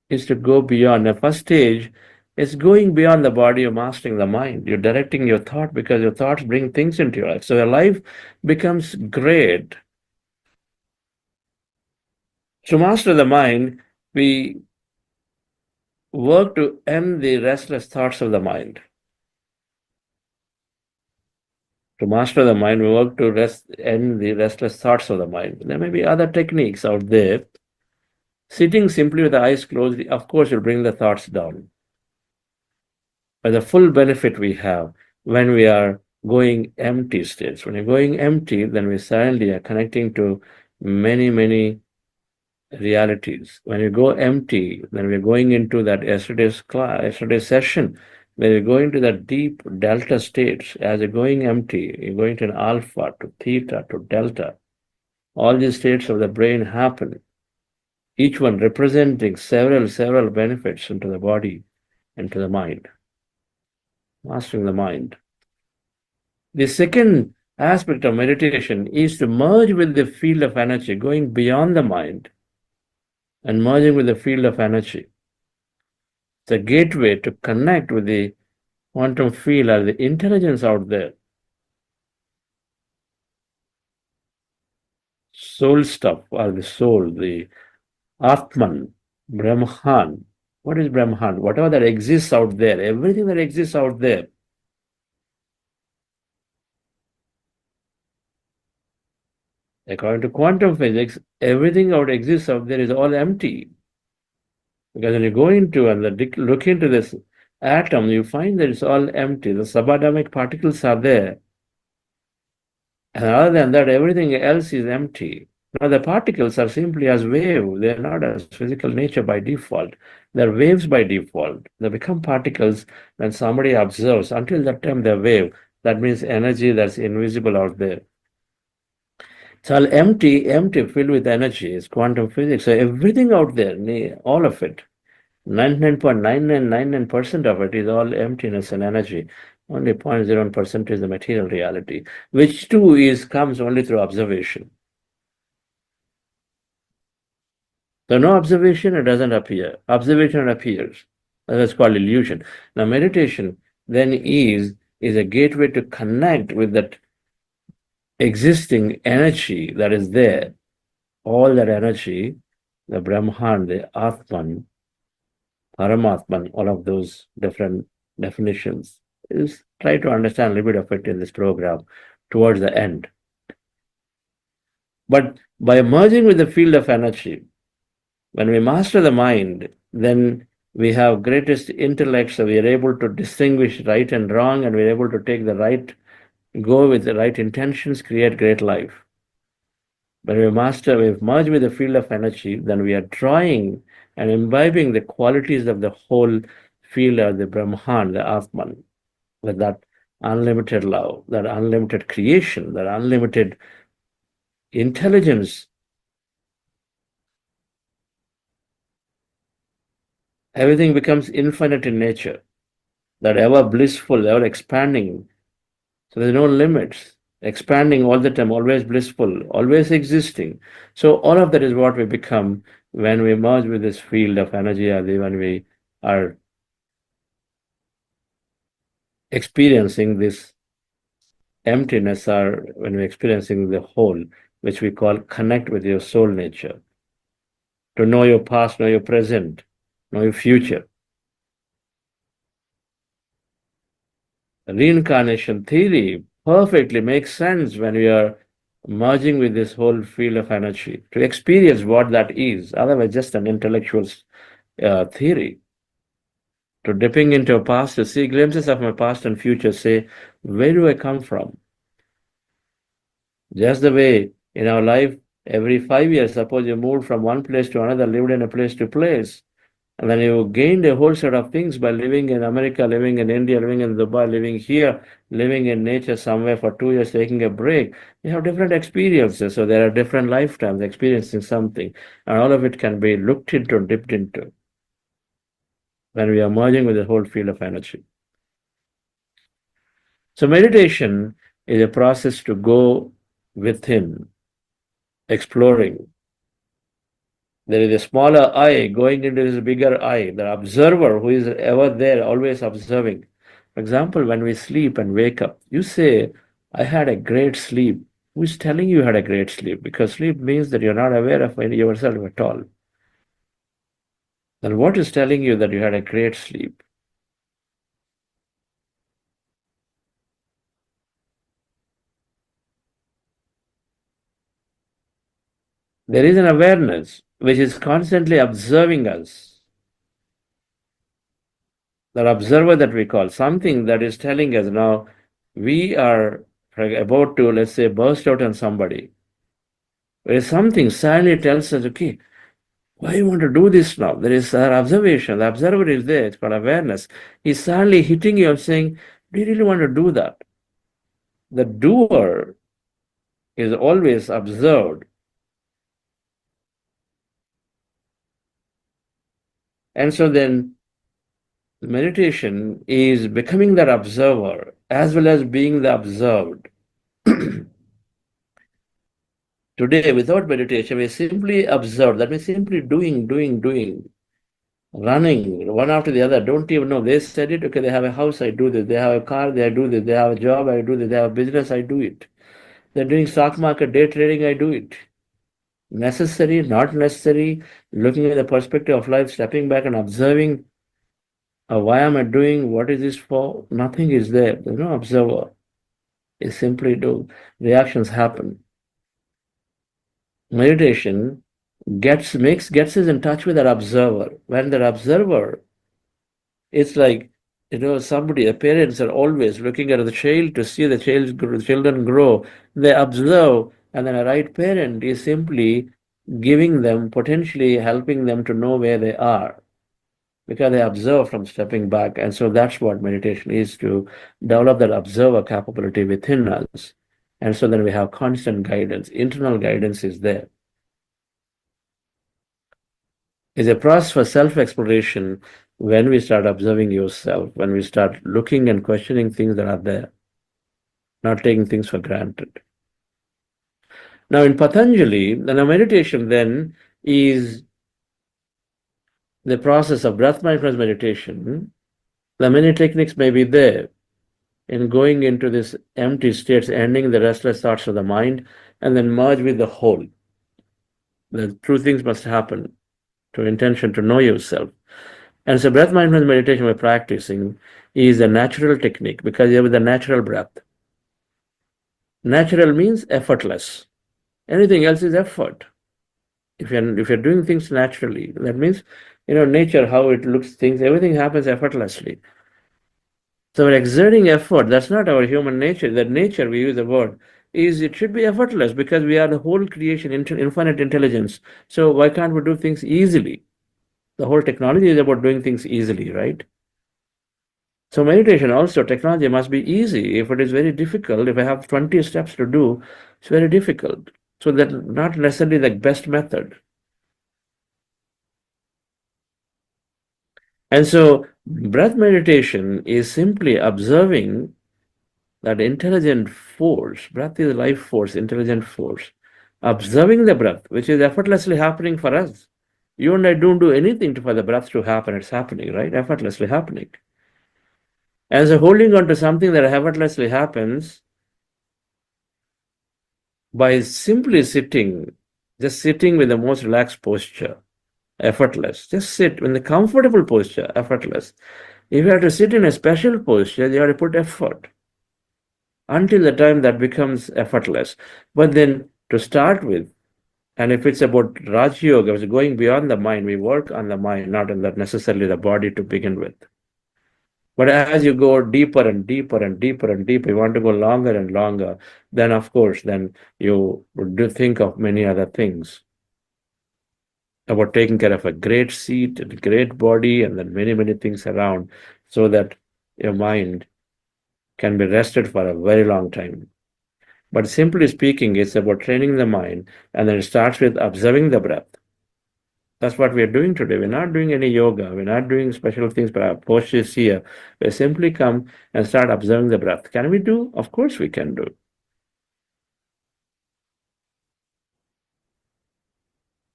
is to go beyond. The first stage is going beyond the body, you're mastering the mind. You're directing your thought because your thoughts bring things into your life. So your life becomes great. To master the mind, we work to end the restless thoughts of the mind. To master the mind, we work to end the restless thoughts of the mind. There may be other techniques out there. Sitting simply with the eyes closed, of course, will bring the thoughts down. But the full benefit we have when we are going empty states. When you're going empty, then we suddenly are connecting to many, many realities. When you go empty, then we're going into that yesterday's session, when you go into that deep delta states. As you're going empty, you're going to an alpha, to theta, to delta. All these states of the brain happen, each one representing several benefits into the body and to the mind. Mastering the mind. The second aspect of meditation is to merge with the field of energy, going beyond the mind and merging with the field of energy. It's a gateway to connect with the quantum field or the intelligence out there. Soul stuff, or the soul, the Atman, Brahman. What is Brahman? Whatever that exists out there, everything that exists out there. According to quantum physics, everything that exists out there is all empty. Because when you go into and look into this atom, you find that it's all empty. The subatomic particles are there. And other than that, everything else is empty. Now, the particles are simply as wave. They're not as physical nature by default. They're waves by default. They become particles when somebody observes. Until that time, they're wave. That means energy that's invisible out there. It's all empty, filled with energy. It's quantum physics. So everything out there, all of it, 99.9999% of it is all emptiness and energy. Only 0.01% is the material reality, which too comes only through observation. So no observation, it doesn't appear. Observation appears. That's called illusion. Now meditation then is a gateway to connect with that existing energy that is there. All that energy, the Brahman, the Atman, Paramatman, all of those different definitions. Is try to understand a little bit of it in this program towards the end. But by merging with the field of energy, when we master the mind, then we have greatest intellect, so we are able to distinguish right and wrong, and we're able to take the right, go with the right intentions, create great life. When we've merged with the field of energy, then we are drawing and imbibing the qualities of the whole field of the Brahman, the Atman, with that unlimited love, that unlimited creation, that unlimited intelligence. Everything becomes infinite in nature, that ever blissful, ever expanding. So there's no limits, expanding all the time, always blissful, always existing. So all of that is what we become when we merge with this field of energy, or when we are experiencing this emptiness, or when we're experiencing the whole, which we call connect with your soul nature. To know your past, know your present, know your future. The reincarnation theory perfectly makes sense when we are merging with this whole field of energy to experience what that is, otherwise just an intellectual theory. To dipping into a past, to see glimpses of my past and future, say, where do I come from? Just the way in our life, every 5 years, suppose you moved from one place to another, lived in a place to place, and then you gained a whole set of things by living in America, living in India, living in Dubai, living here, living in nature somewhere for 2 years, taking a break. You have different experiences. So there are different lifetimes experiencing something. And all of it can be looked into, dipped into, when we are merging with the whole field of energy. So meditation is a process to go within, exploring. There is a smaller I going into this bigger I, the observer who is ever there, always observing. For example, when we sleep and wake up, you say, I had a great sleep. Who is telling you had a great sleep? Because sleep means that you're not aware of yourself at all. Then what is telling you that you had a great sleep? There is an awareness which is constantly observing us. That observer that we call, something that is telling us now, we are about to, let's say, burst out on somebody. There is something silently tells us, okay, why you want to do this now? There is our observation. The observer is there. It's called awareness. He's suddenly hitting you and saying, do you really want to do that? The doer is always observed. And so then meditation is becoming that observer as well as being the observed. Today, without meditation, we simply observe. That means simply doing, running one after the other. Don't even know. They said it, okay, they have a house, I do this. They have a car, they do this. They have a job, I do this. They have a business, I do it. They're doing stock market, day trading, I do it. Necessary, not necessary, looking at the perspective of life, stepping back and observing, why am I doing, what is this for? Nothing is there. There's no observer. It's simply do. Reactions happen. Meditation gets us in touch with that observer. When that observer, it's like, somebody, the parents are always looking at the child to see the children grow. They observe, and then a right parent is simply giving them, potentially helping them to know where they are, because they observe from stepping back. And so that's what meditation is, to develop that observer capability within us. And so then we have constant guidance. Internal guidance is there. It's a process for self-exploration when we start observing yourself, when we start looking and questioning things that are there, not taking things for granted. Now in Patanjali, the meditation then is the process of breath mindfulness meditation, the many techniques may be there in going into this empty states, ending the restless thoughts of the mind, and then merge with the whole. The true things must happen to intention to know yourself. And so breath mindfulness meditation we're practicing is a natural technique because you have the natural breath. Natural means effortless. Anything else is effort. If you're doing things naturally, that means nature, how it looks, things, everything happens effortlessly. So we're exerting effort. That's not our human nature. That nature, we use the word, is it should be effortless because we are the whole creation, infinite intelligence. So why can't we do things easily? The whole technology is about doing things easily, right? So meditation also, technology must be easy. If it is very difficult, if I have 20 steps to do, it's very difficult. So that's not necessarily the best method. And so breath meditation is simply observing that intelligent force. Breath is life force, intelligent force. Observing the breath, which is effortlessly happening for us. You and I don't do anything for the breath to happen. It's happening, right? Effortlessly happening. And so holding on to something that effortlessly happens by simply sitting, just sitting with the most relaxed posture, effortless. Just sit in the comfortable posture, effortless. If you have to sit in a special posture, you have to put effort until the time that becomes effortless. But then to start with, and if it's about Raj Yoga, it's going beyond the mind, we work on the mind, not on that necessarily the body to begin with. But as you go deeper and deeper and deeper and deeper, you want to go longer and longer, then of course, then you do think of many other things about taking care of a great seat and a great body and then many, many things around so that your mind can be rested for a very long time. But simply speaking, it's about training the mind, and then it starts with observing the breath. That's what we are doing today. We're not doing any yoga. We're not doing special things, but our posture is here. We simply come and start observing the breath. Can we do? Of course we can do.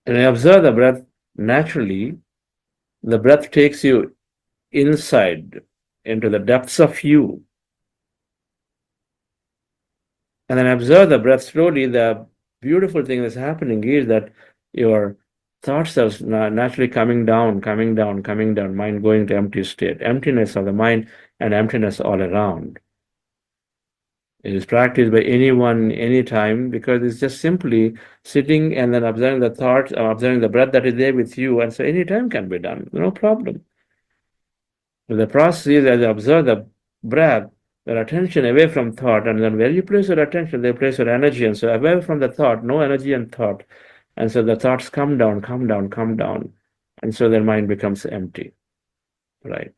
And I observe the breath naturally. The breath takes you inside into the depths of you. And then observe the breath slowly. The beautiful thing that's happening is that your thoughts are naturally coming down, mind going to empty state, emptiness of the mind and emptiness all around. It is practiced by anyone, anytime, because it's just simply sitting and then observing the thoughts, observing the breath that is there with you, and so anytime can be done, no problem. So the process is as you observe the breath, your attention away from thought, and then where you place your attention, there you place your energy, and so away from the thought, no energy and thought. And so the thoughts come down, and so their mind becomes empty, right?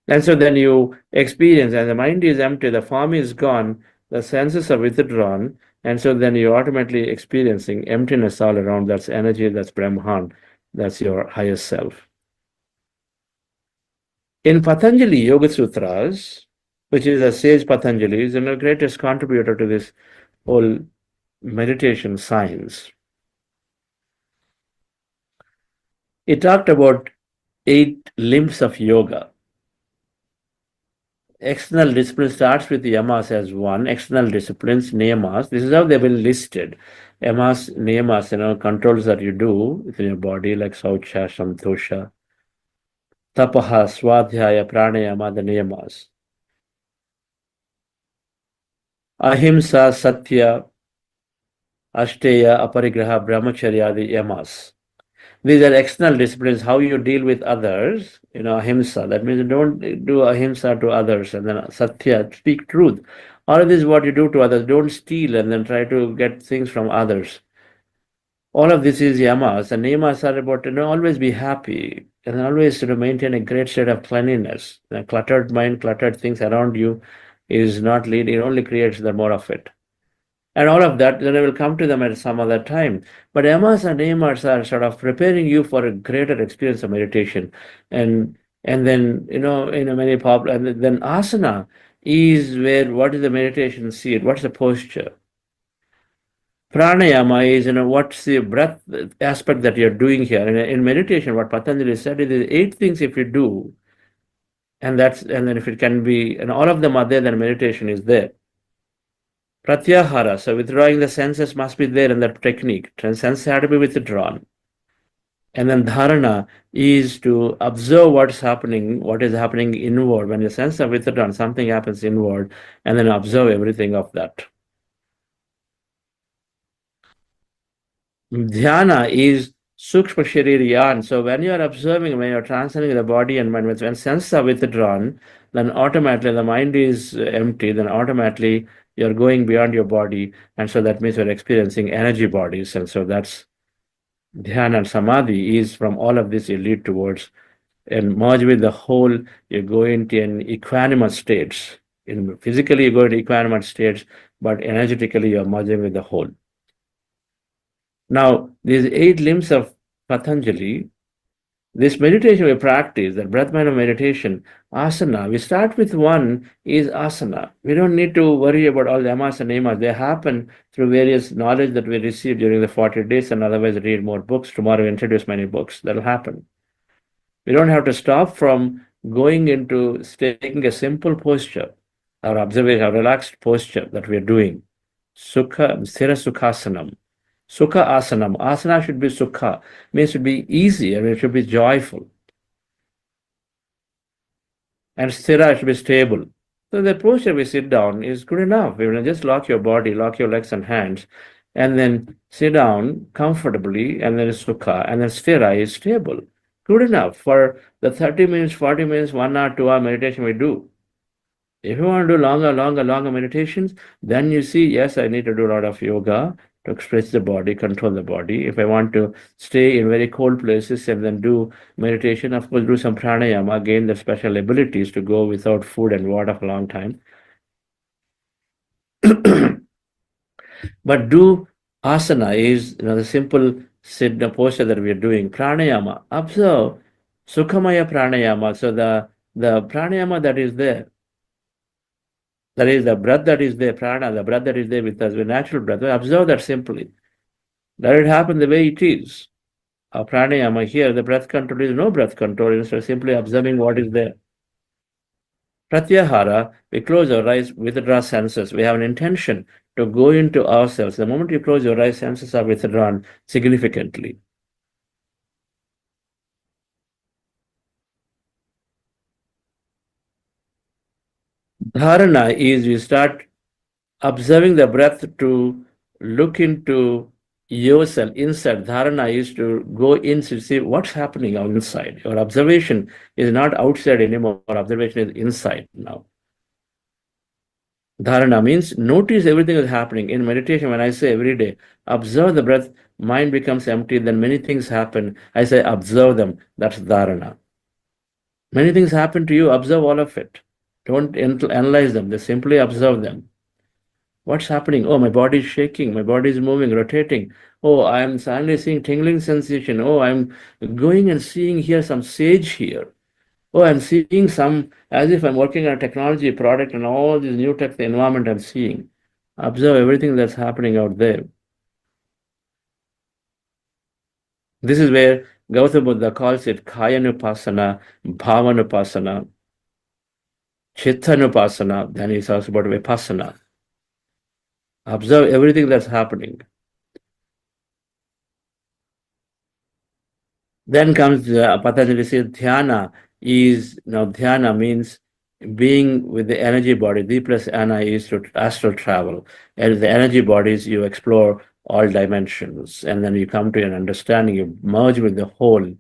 And so then you experience, as the mind is empty, the form is gone, the senses are withdrawn, and so then you're automatically experiencing emptiness all around. That's energy, that's Brahman, that's your highest self. In Patanjali Yoga Sutras, which is a sage Patanjali, is the greatest contributor to this whole meditation science. It talked about 8 limbs of yoga. External discipline starts with yamas as one. External disciplines, niyamas. This is how they've been listed. Yamas, niyamas, controls that you do within your body, like saucha, santosha, tapaha, swadhyaya, pranayama, the niyamas. Ahimsa, satya, ashteya, aparigraha, brahmacharya, the yamas. These are external disciplines, how you deal with others, ahimsa. That means don't do ahimsa to others, and then satya, speak truth. All of this is what you do to others. Don't steal and then try to get things from others. All of this is yamas, and niyamas are about always be happy and always maintain a great state of cleanliness. The cluttered mind, cluttered things around you is not leading, it only creates the more of it. And all of that, then I will come to them at some other time. But yamas and niyamas are sort of preparing you for a greater experience of meditation. And then, in a many and then asana is where, what is the meditation seat? What's the posture? Pranayama is, what's the breath aspect that you're doing here. And in meditation, what Patanjali said is 8 things if you do, and then if it can be, and all of them are there, then meditation is there. Pratyahara, so withdrawing the senses must be there in that technique. Senses have to be withdrawn. And then dharana is to observe what is happening inward. When the senses are withdrawn, something happens inward, and then observe everything of that. Dhyana is sukshma shaririyan. So when you are observing, when you are transcending the body and mind, when senses are withdrawn, then automatically the mind is empty, then automatically you're going beyond your body. And so that means you're experiencing energy bodies. And so that's dhyana. And samadhi is from all of this you lead towards and merge with the whole. You go into an equanimous states. Physically you go into equanimous states, but energetically you're merging with the whole. Now, these 8 limbs of Patanjali, this meditation we practice, the breath mind of meditation, asana, we start with one is asana. We don't need to worry about all the yamas and niyamas. They happen through various knowledge that we receive during the 40 days and otherwise read more books. Tomorrow we introduce many books. That'll happen. We don't have to stop from going into taking a simple posture, or observation, a relaxed posture that we are doing. Sukha, Sthira Sukhasanam. Sukha asanam. Asana should be sukha, means it should be easy and it should be joyful. And sthira should be stable. So the posture we sit down is good enough. You just lock your body, lock your legs and hands, and then sit down comfortably, and then sukha, and then sthira is stable. Good enough for the 30 minutes, 40 minutes, 1 hour, 2 hour meditation we do. If you want to do longer meditations, then you see, yes, I need to do a lot of yoga to stretch the body, control the body. If I want to stay in very cold places and then do meditation, of course, do some pranayama, gain the special abilities to go without food and water for a long time. But do asana is the simple sit posture that we are doing. Pranayama, observe Sukhamaya pranayama. So the pranayama that is there, that is the breath that is there, prana, the breath that is there with us, the natural breath. Observe that simply. Let it happen the way it is. Our pranayama here, the breath control is no breath control, instead of simply observing what is there. Pratyahara, we close our eyes, withdraw senses. We have an intention to go into ourselves. The moment you close your eyes, senses are withdrawn significantly. Dharana is you start observing the breath to look into yourself inside. Dharana is to go in to see what's happening inside. Your observation is not outside anymore. Observation is inside now. Dharana means notice everything is happening. In meditation, when I say every day, observe the breath, mind becomes empty, then many things happen. I say observe them. That's dharana. Many things happen to you, observe all of it. Don't analyze them, just simply observe them. What's happening? Oh, my body is shaking, my body is moving, rotating. Oh, I'm suddenly seeing tingling sensation. Oh, I'm going and seeing here some sage here. Oh, I'm seeing some, as if I'm working on a technology product and all this new tech environment I'm seeing. Observe everything that's happening out there. This is where Gautama Buddha calls it Kayanupasana, Bhavanupasana, Chittanupasana, then he talks about Vipassana. Observe everything that's happening. Then comes Patanjali says dhyana is, now dhyana means being with the energy body. D plus ana is to astral travel. And the energy bodies, you explore all dimensions. And then you come to an understanding, you merge with the whole.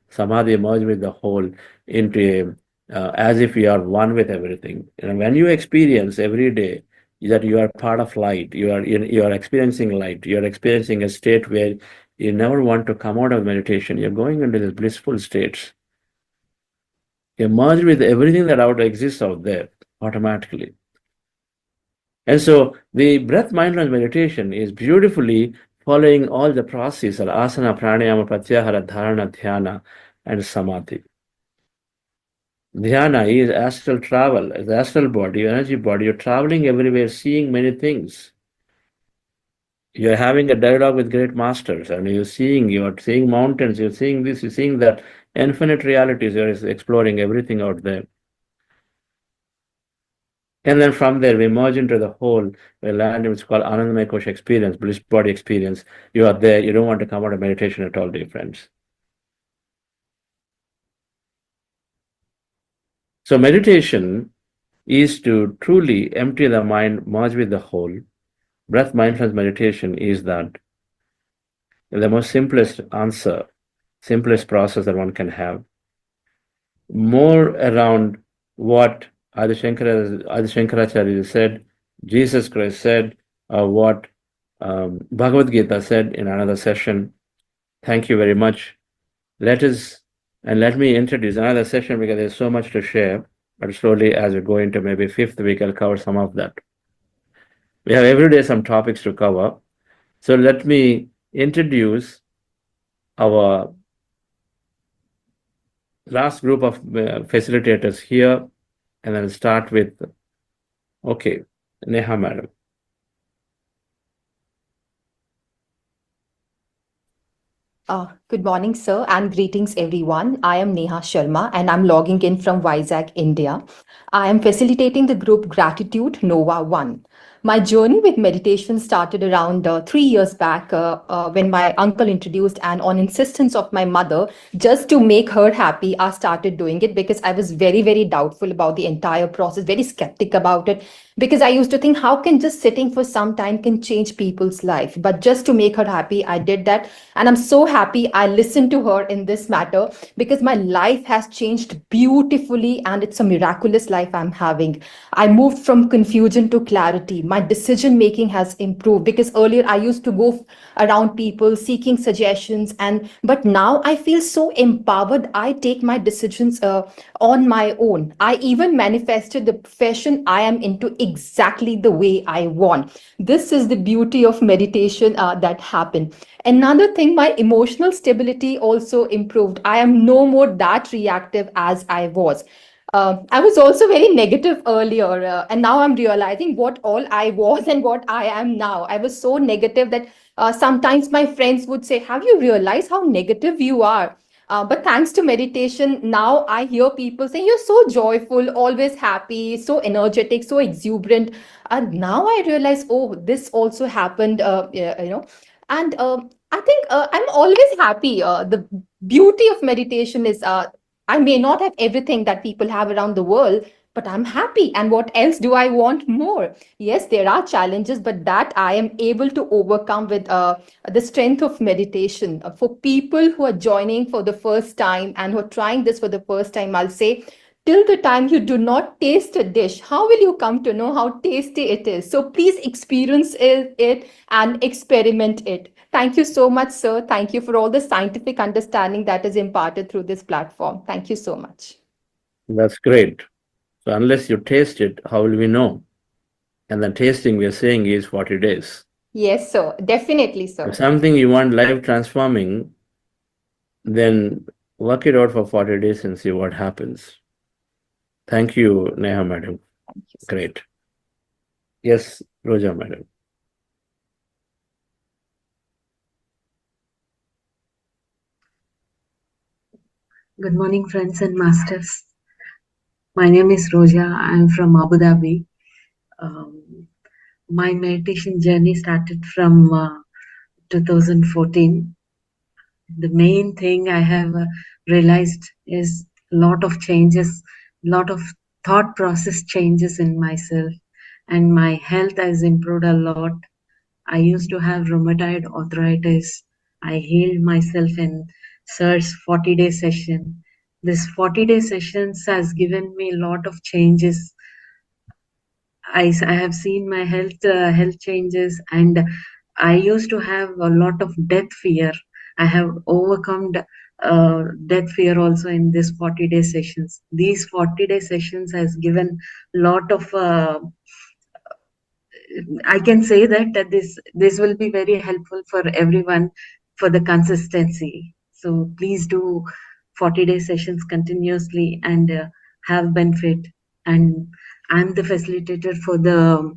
Samadhi merge with the whole into as if you are one with everything. And when you experience every day that you are part of light, you are experiencing light, you are experiencing a state where you never want to come out of meditation. You're going into these blissful states. You merge with everything that exists out there automatically. And so the breath mindfulness meditation is beautifully following all the processes of asana, pranayama, pratyahara, dharana, dhyana, and samadhi. Dhyana is astral travel, the astral body, energy body. You're traveling everywhere, seeing many things. You're having a dialogue with great masters, and you're seeing mountains, you're seeing this, you're seeing that, infinite realities, you're exploring everything out there. And then from there, we merge into the whole, we land in what's called Anandamaya Kosha experience, bliss body experience. You are there, you don't want to come out of meditation at all, dear friends. So meditation is to truly empty the mind, merge with the whole. Breath mindfulness meditation is that the most simplest answer, simplest process that one can have. More around what Adi Shankaracharya said, Jesus Christ said, what Bhagavad Gita said in another session. Thank you very much. Let me introduce another session because there's so much to share. But slowly, as we go into maybe fifth week, I'll cover some of that. We have every day some topics to cover. So let me introduce our last group of facilitators here, and then start with, okay, Neha madam. Good morning, sir, and greetings, everyone. I am Neha Sharma, and I'm logging in from Vizag, India. I am facilitating the group Gratitude Nova 1. My journey with meditation started around 3 years back when my uncle introduced, and on insistence of my mother, just to make her happy, I started doing it because I was very, very doubtful about the entire process, very skeptic about it. Because I used to think, how can just sitting for some time can change people's life? But just to make her happy, I did that. And I'm so happy I listened to her in this matter because my life has changed beautifully and it's a miraculous life I'm having. I moved from confusion to clarity. My decision making has improved because earlier I used to go around people seeking suggestions, but now I feel so empowered. I take my decisions on my own. I even manifested the profession I am into exactly the way I want. This is the beauty of meditation that happened. Another thing, my emotional stability also improved. I am no more that reactive as I was. I was also very negative earlier, and now I'm realizing what all I was and what I am now. I was so negative that sometimes my friends would say, "Have you realized how negative you are?" But thanks to meditation, now I hear people saying, "You're so joyful, always happy, so energetic, so exuberant." And now I realize, oh, this also happened, And I think I'm always happy. The beauty of meditation is I may not have everything that people have around the world, but I'm happy. And what else do I want more? Yes, there are challenges, but that I am able to overcome with the strength of meditation. For people who are joining for the first time and who are trying this for the first time, I'll say, till the time you do not taste a dish, how will you come to know how tasty it is? So please experience it and experiment it. Thank you so much, sir. Thank you for all the scientific understanding that is imparted through this platform. Thank you so much. That's great. So unless you taste it, how will we know? And the tasting we are saying is 40 days. Yes, sir. Definitely, sir. If something you want life transforming, then work it out for 40 days and see what happens. Thank you, Neha madam. Thank you, sir. Great. Yes, Roja madam. Good morning, friends and masters. My name is Roja. I'm from Abu Dhabi. My meditation journey started from 2014. The main thing I have realized is a lot of changes, a lot of thought process changes in myself, and my health has improved a lot. I used to have rheumatoid arthritis. I healed myself in Sir's 40-day session. This 40-day sessions has given me a lot of changes. I have seen my health changes, and I used to have a lot of death fear. I have overcome death fear also in this 40-day sessions. These 40-day sessions has given lot of I can say that this will be very helpful for everyone for the consistency. So please do 40-day sessions continuously and have benefit. And I'm the facilitator for the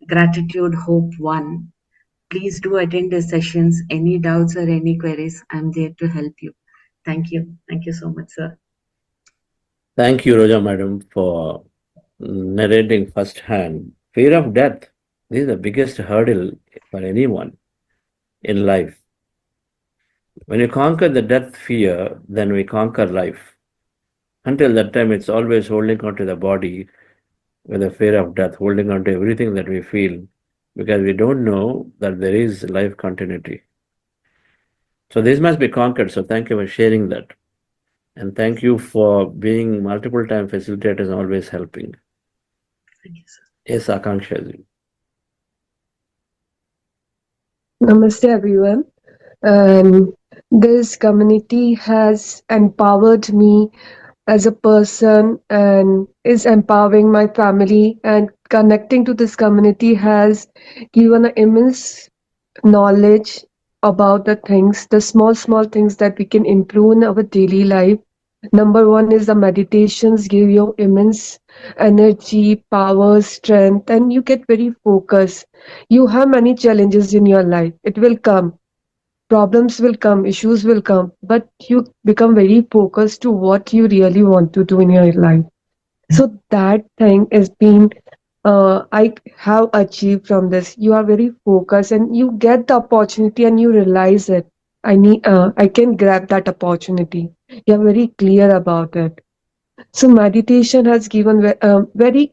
Gratitude Hope 1. Please do attend the sessions. Any doubts or any queries, I'm there to help you. Thank you. Thank you so much, sir. Thank you, Roja Madam, for narrating firsthand. Fear of death. This is the biggest hurdle for anyone in life. When you conquer the death fear, then we conquer life. Until that time, it's always holding on to the body with the fear of death, holding on to everything that we feel, because we don't know that there is life continuity. So this must be conquered. So thank you for sharing that. And thank you for being multiple time facilitators and always helping. Thank you, sir. Yes, Akanksha ji. Namaste, everyone. This community has empowered me as a person and is empowering my family, and connecting to this community has given an immense knowledge about the small things that we can improve in our daily life. Number one is the meditations give you immense energy, power, strength, and you get very focused. You have many challenges in your life. It will come. Problems will come, issues will come, but you become very focused to what you really want to do in your life. So that thing has been I have achieved from this. You are very focused and you get the opportunity and you realize it. I can grab that opportunity. You're very clear about it. So meditation has given very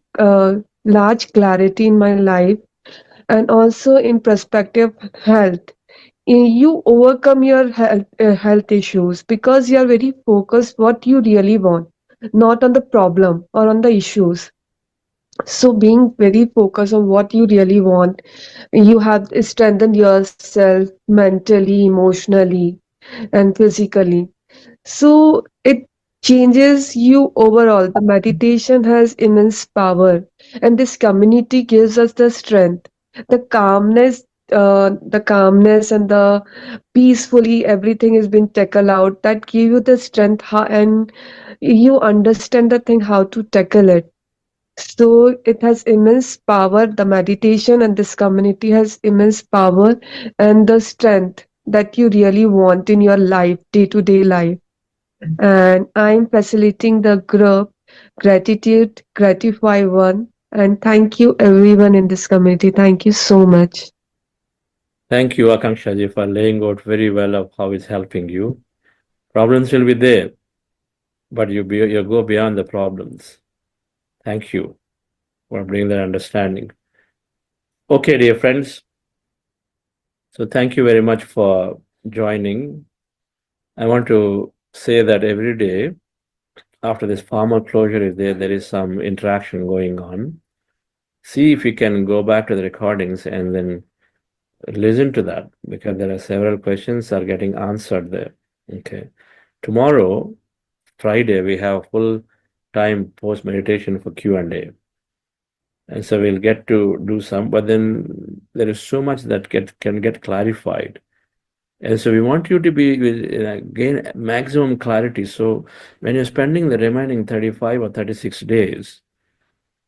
large clarity in my life, and also in perspective health. You overcome your health issues because you are very focused what you really want, not on the problem or on the issues. So being very focused on what you really want, you have strengthened yourself mentally, emotionally, and physically. So it changes you overall. The meditation has immense power, and this community gives us the strength, the calmness, and the peacefully everything has been tackled out. That give you the strength, and you understand the thing how to tackle it. So it has immense power. The meditation and this community has immense power and the strength that you really want in your life, day-to-day life. And I'm facilitating the group Gratitude Gratify One. And thank you everyone in this community. Thank you so much. Thank you, Akanksha ji, for laying out very well of how it's helping you. Problems will be there, but you go beyond the problems. Thank you for bringing that understanding. Okay, dear friends. So thank you very much for joining. I want to say that every day, after this formal closure is there is some interaction going on. See if you can go back to the recordings and then listen to that, because there are several questions are getting answered there. Okay. Tomorrow, Friday, we have full time post meditation for Q&A. And so we'll get to do some, but then there is so much that can get clarified. And so we want you to gain maximum clarity. So when you're spending the remaining 35 or 36 days,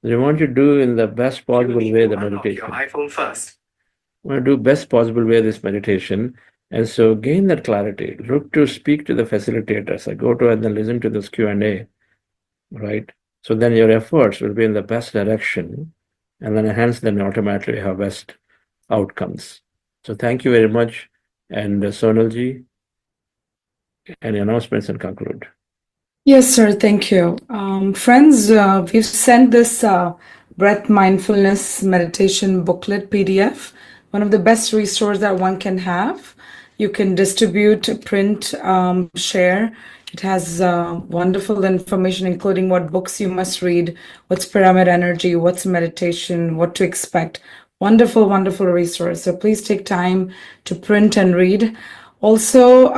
we want you to do in the best possible way the meditation. Your iPhone first. We want to do best possible way this meditation. And so gain that clarity. Look to speak to the facilitators. I go to and then listen to this Q&A, right? So then your efforts will be in the best direction, and then hence then automatically have best outcomes. So thank you very much. And Sonalji, any announcements and conclude? Yes, sir. Thank you. Friends, we've sent this breath mindfulness meditation booklet PDF, one of the best resources that one can have. You can distribute, print, share. It has wonderful information, including what books you must read, what's pyramid energy, what's meditation, what to expect. Wonderful, wonderful resource. So please take time to print and read. Also,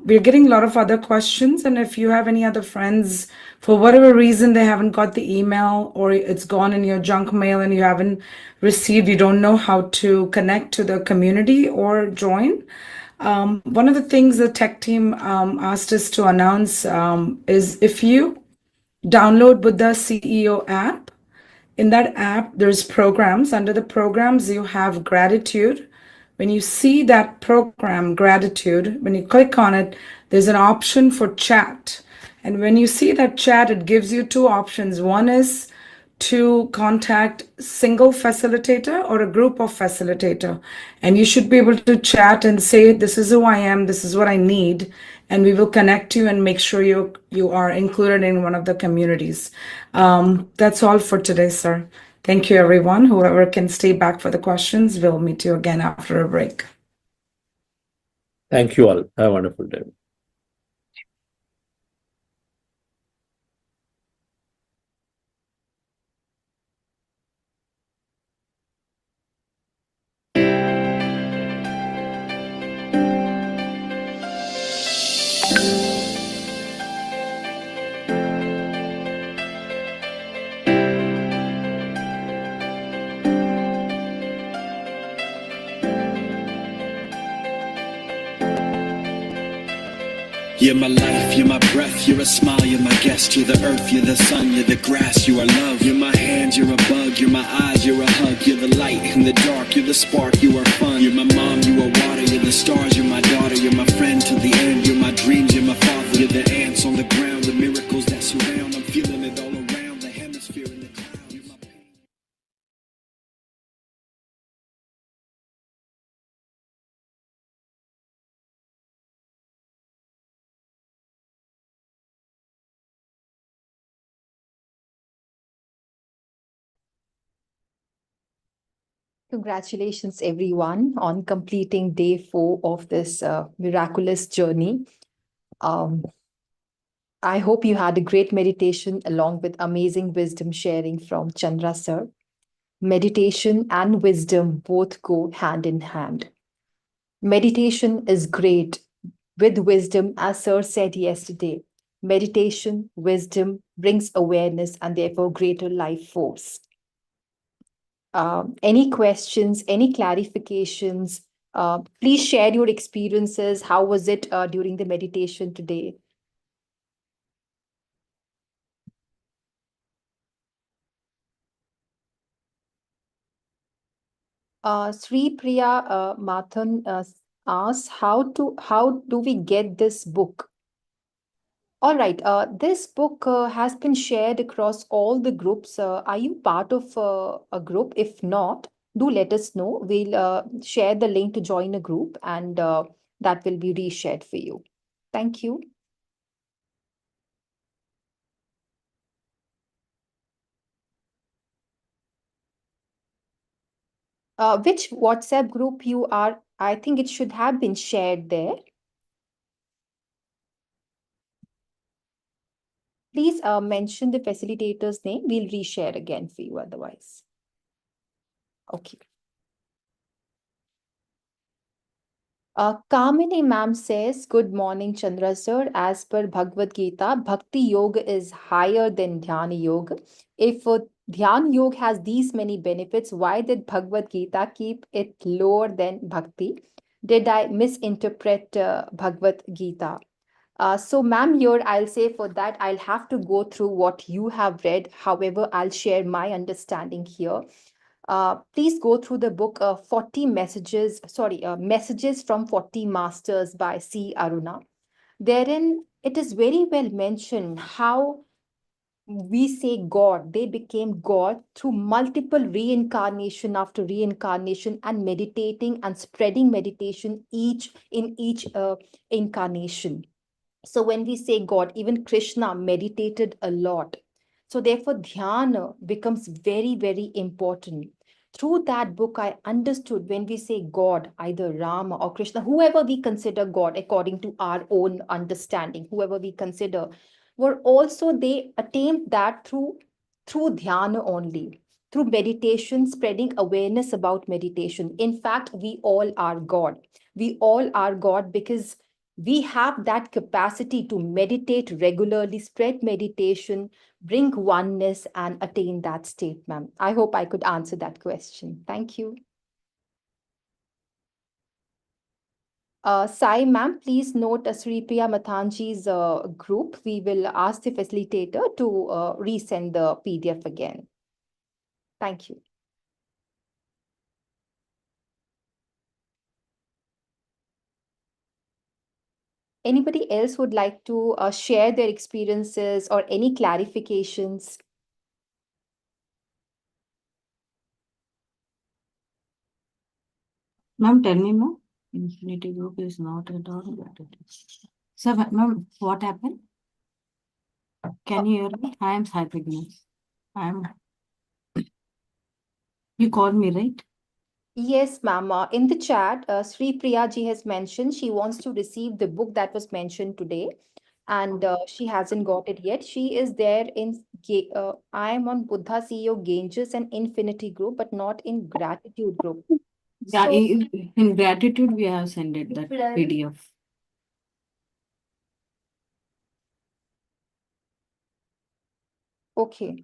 we're getting a lot of other questions, and if you have any other friends, for whatever reason they haven't got the email or it's gone in your junk mail and you haven't received, you don't know how to connect to the community or join. One of the things the tech team asked us to announce is if you download Buddha CEO app In that app, there's programs. Under the programs, you have gratitude. When you see that program, gratitude, when you click on it, there's an option for chat. And when you see that chat, it gives you two options. One is to contact single facilitator or a group of facilitator, and you should be able to chat and say, this is who I am, this is what I need, and we will connect you and make sure you are included in one of the communities. That's all for today, sir. Thank you, everyone. Whoever can stay back for the questions, we'll meet you again after a break. Thank you all. Have a wonderful day. You're my life, you're my breath, you're a smile, you're my guest, you're the earth, you're the sun, you're the grass, you are love. You're my hands, you're a bug, you're my eyes, you're a hug, you're the light in the dark, you're the spark, you are fun. You're my mom, you are water, you're the stars, you're my daughter, you're my friend to the end, you're my dreams, you're my father, you're the ants on the ground, the miracles that surround, I'm feeling it all around, the hemisphere in the cloud, you're my pain. Congratulations, everyone, on completing day 4 of this miraculous journey. I hope you had a great meditation along with amazing wisdom sharing from Chandra sir. Meditation and wisdom both go hand in hand. Meditation is great with wisdom, as sir said yesterday. Meditation, wisdom brings awareness and therefore greater life force. Any questions, any clarifications? Please share your experiences. How was it during the meditation today? Sri Priya Mathan asks, how do we get this book? All right, this book has been shared across all the groups. Are you part of a group? If not, do let us know. We'll share the link to join a group, and that will be reshared for you. Thank you. Which WhatsApp group you are? I think it should have been shared there. Please mention the facilitator's name. We'll reshare again for you otherwise. Okay. Kamini ma'am says, good morning, Chandra sir. As per Bhagavad Gita, Bhakti Yoga is higher than Dhyana Yoga. If Dhyana Yoga has these many benefits, why did Bhagavad Gita keep it lower than Bhakti? Did I misinterpret Bhagavad Gita? So, ma'am, here I'll say for that, I'll have to go through what you have read. However, I'll share my understanding here. Please go through the book 40 Messages, Messages from 40 Masters by C. Aruna. Therein, it is very well mentioned how we say God, they became God through multiple reincarnation after reincarnation and meditating and spreading meditation each incarnation. So when we say God, even Krishna meditated a lot. So therefore, dhyana becomes very, very important. Through that book, I understood when we say God, either Rama or Krishna, whoever we consider God according to our own understanding, whoever we consider, were also they attained that through dhyana only, through meditation, spreading awareness about meditation. In fact, we all are God. We all are God because we have that capacity to meditate regularly, spread meditation, bring oneness, and attain that state, ma'am. I hope I could answer that question. Thank you. Sai, ma'am, please note Sri Priya Mathanji's group. We will ask the facilitator to resend the PDF again. Thank you. Anybody else would like to share their experiences or any clarifications? Ma'am, tell me, ma'am. Infinity group is not at all gratitude. So, ma'am, what happened? Can you hear me? I am Sai Pragnesh. I am. You called me, right? Yes, ma'am. In the chat, Sri Priya ji has mentioned she wants to receive the book that was mentioned today, and she hasn't got it yet. She is there in, I am on Buddha CEO Ganges and Infinity Group, but not in Gratitude Group. Yeah, So, in gratitude, we have sent it that PDF. okay.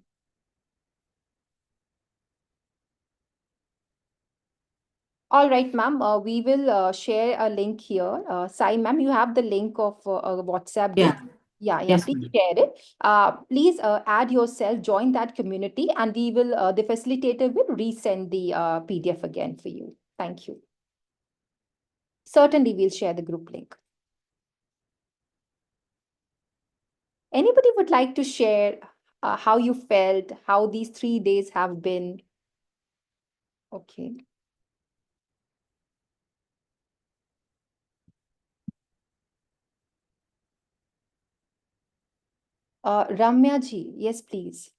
All right, ma'am. We will share a link here. Sai, ma'am, you have the link of a WhatsApp group. Yeah. Yeah, Yes, please ma'am. share it. Please add yourself, join that community, and we will, the facilitator will resend the PDF again for you. Thank you. Certainly, we'll share the group link. Anybody would like to share how you felt, how these 3 days have been? Okay. Ramya ji, yes, please.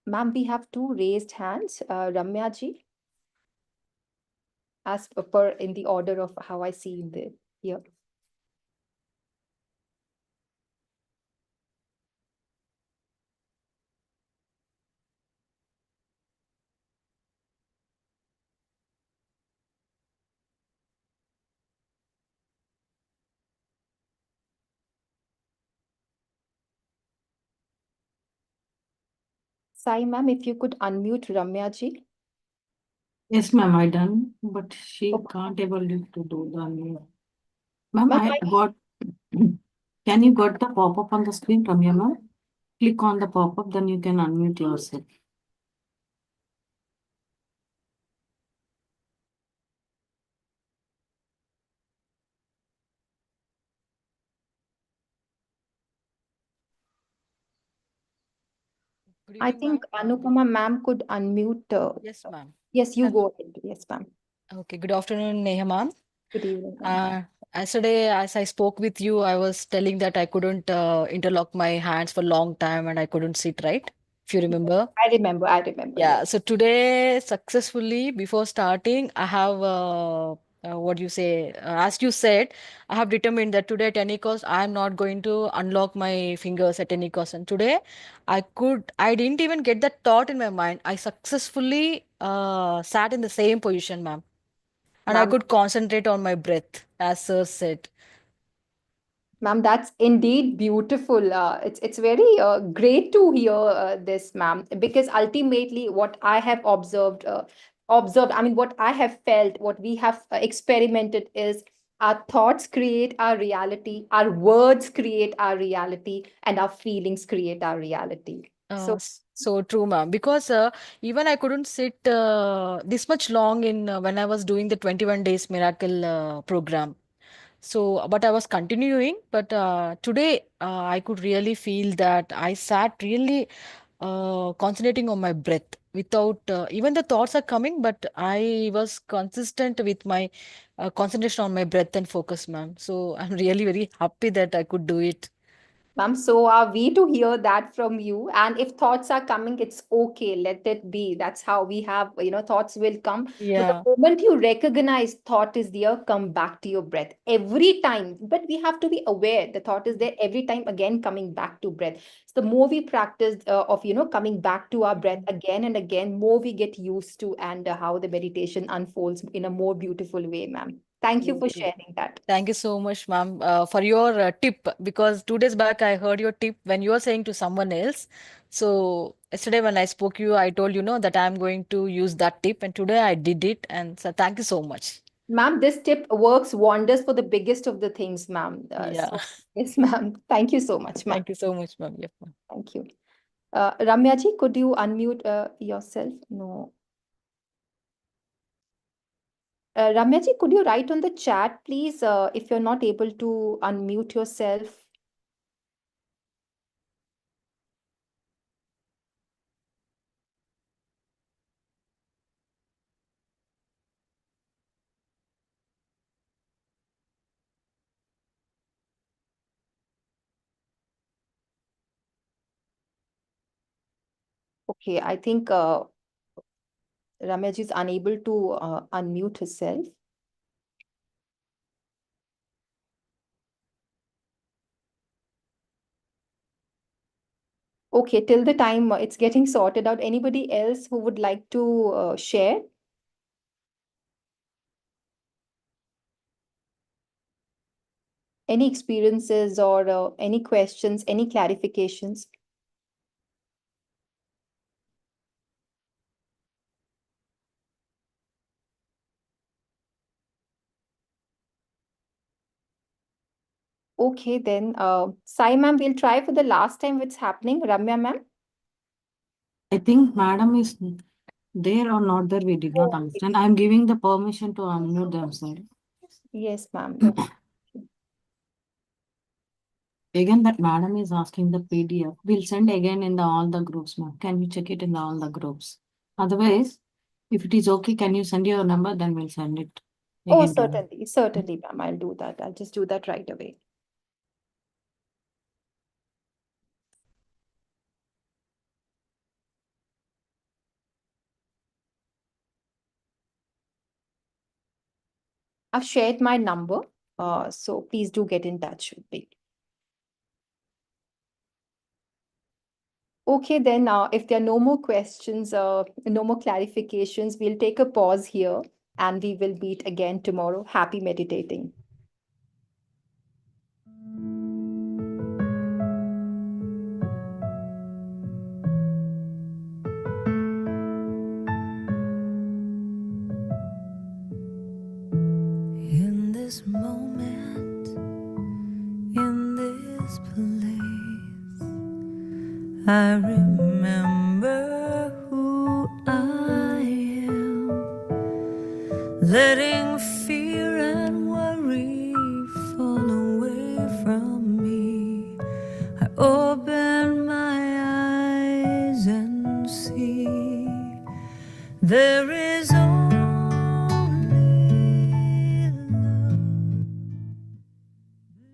Ma'am, we have two raised hands. Ramya ji, as per in the order of how I see in the here. Sai, ma'am, if you could unmute Ramya ji. Yes, ma'am, I done, but she Okay. can't able to do the unmute. Ma'am, Ma'am, I got. Can you got the pop-up on the screen, Ramya, ma'am? Click on the pop-up, then you can unmute yourself. Good I evening, think ma'am. Anupama ma'am could unmute. Yes, ma'am. Yes, you Hello. go ahead. Yes, ma'am. Okay, good afternoon, Neha, ma'am. Good evening, ma'am. Yesterday, as I spoke with you, I was telling that I couldn't interlock my hands for a long time and I couldn't sit right, if you remember. I remember, Yeah, yes. so today, successfully, before starting, I have what you say, as you said, I have determined that today at any cost, I am not going to unlock my fingers at any cost. And today, I didn't even get that thought in my mind. I successfully sat in the same position, ma'am. And I Ma'am, could concentrate on my breath, as sir said. ma'am, that's indeed beautiful. It's very great to hear this, ma'am, because ultimately what I have observed, I mean, what I have felt, what we have experimented is our thoughts create our reality, our words create our reality, and our feelings create our reality. So, So true, ma'am. Because even I couldn't sit this much long in when I was doing the 21 days miracle program. So, but I was continuing. But today I could really feel that I sat really concentrating on my breath without even the thoughts are coming, but I was consistent with my concentration on my breath and focus, ma'am. So I'm really very happy that I could do it. ma'am, so are we to hear that from you? And if thoughts are coming, it's okay, let it be. That's how we have, thoughts will come. But the Yeah. moment you recognize thought is there, come back to your breath every time. But we have to be aware the thought is there every time, again, coming back to breath. So the more we practice of, coming back to our breath again and again, more we get used to and how the meditation unfolds in a more beautiful way, ma'am. Thank you for Okay. sharing that. Thank you so much, ma'am, for your tip. Because 2 days back I heard your tip when you were saying to someone else. So yesterday when I spoke you, I told you know that I'm going to use that tip, and today I did it. And so thank you so much. Ma'am, this tip works wonders for the biggest of the things, ma'am. Yeah. So, yes, ma'am. Thank you so much, ma'am. Thank you so much, ma'am. Yep, ma'am. Thank you. Ramya ji, could you unmute yourself? No. Ramya ji, could you write on the chat, please, if you're not able to unmute yourself? Okay, I think Ramya ji is unable to unmute herself. Okay, till the time it's getting sorted out, anybody else who would like to share? Any experiences or any questions, any clarifications? Okay, then, Sai ma'am, we'll try for the last time what's happening. Ramya ma'am? I think madam is there or not there, we did not Okay. understand. I am giving the permission to unmute themselves. Yes, ma'am. Okay. Again, that madam is asking the PDF. We'll send again in the all the groups, ma'am. Can you check it in the all the groups? Otherwise, if it is okay, can you send your number? Then we'll send it Oh, again to you. certainly, ma'am. I'll do that. I'll just do that right away. I've shared my number, so please do get in touch with me. Okay, then, if there are no more questions, no more clarifications, we'll take a pause here and we will meet again tomorrow. Happy meditating. In this moment, in this place, I remember who I am, letting fear and worry fall away from me. I open my eyes and see there is only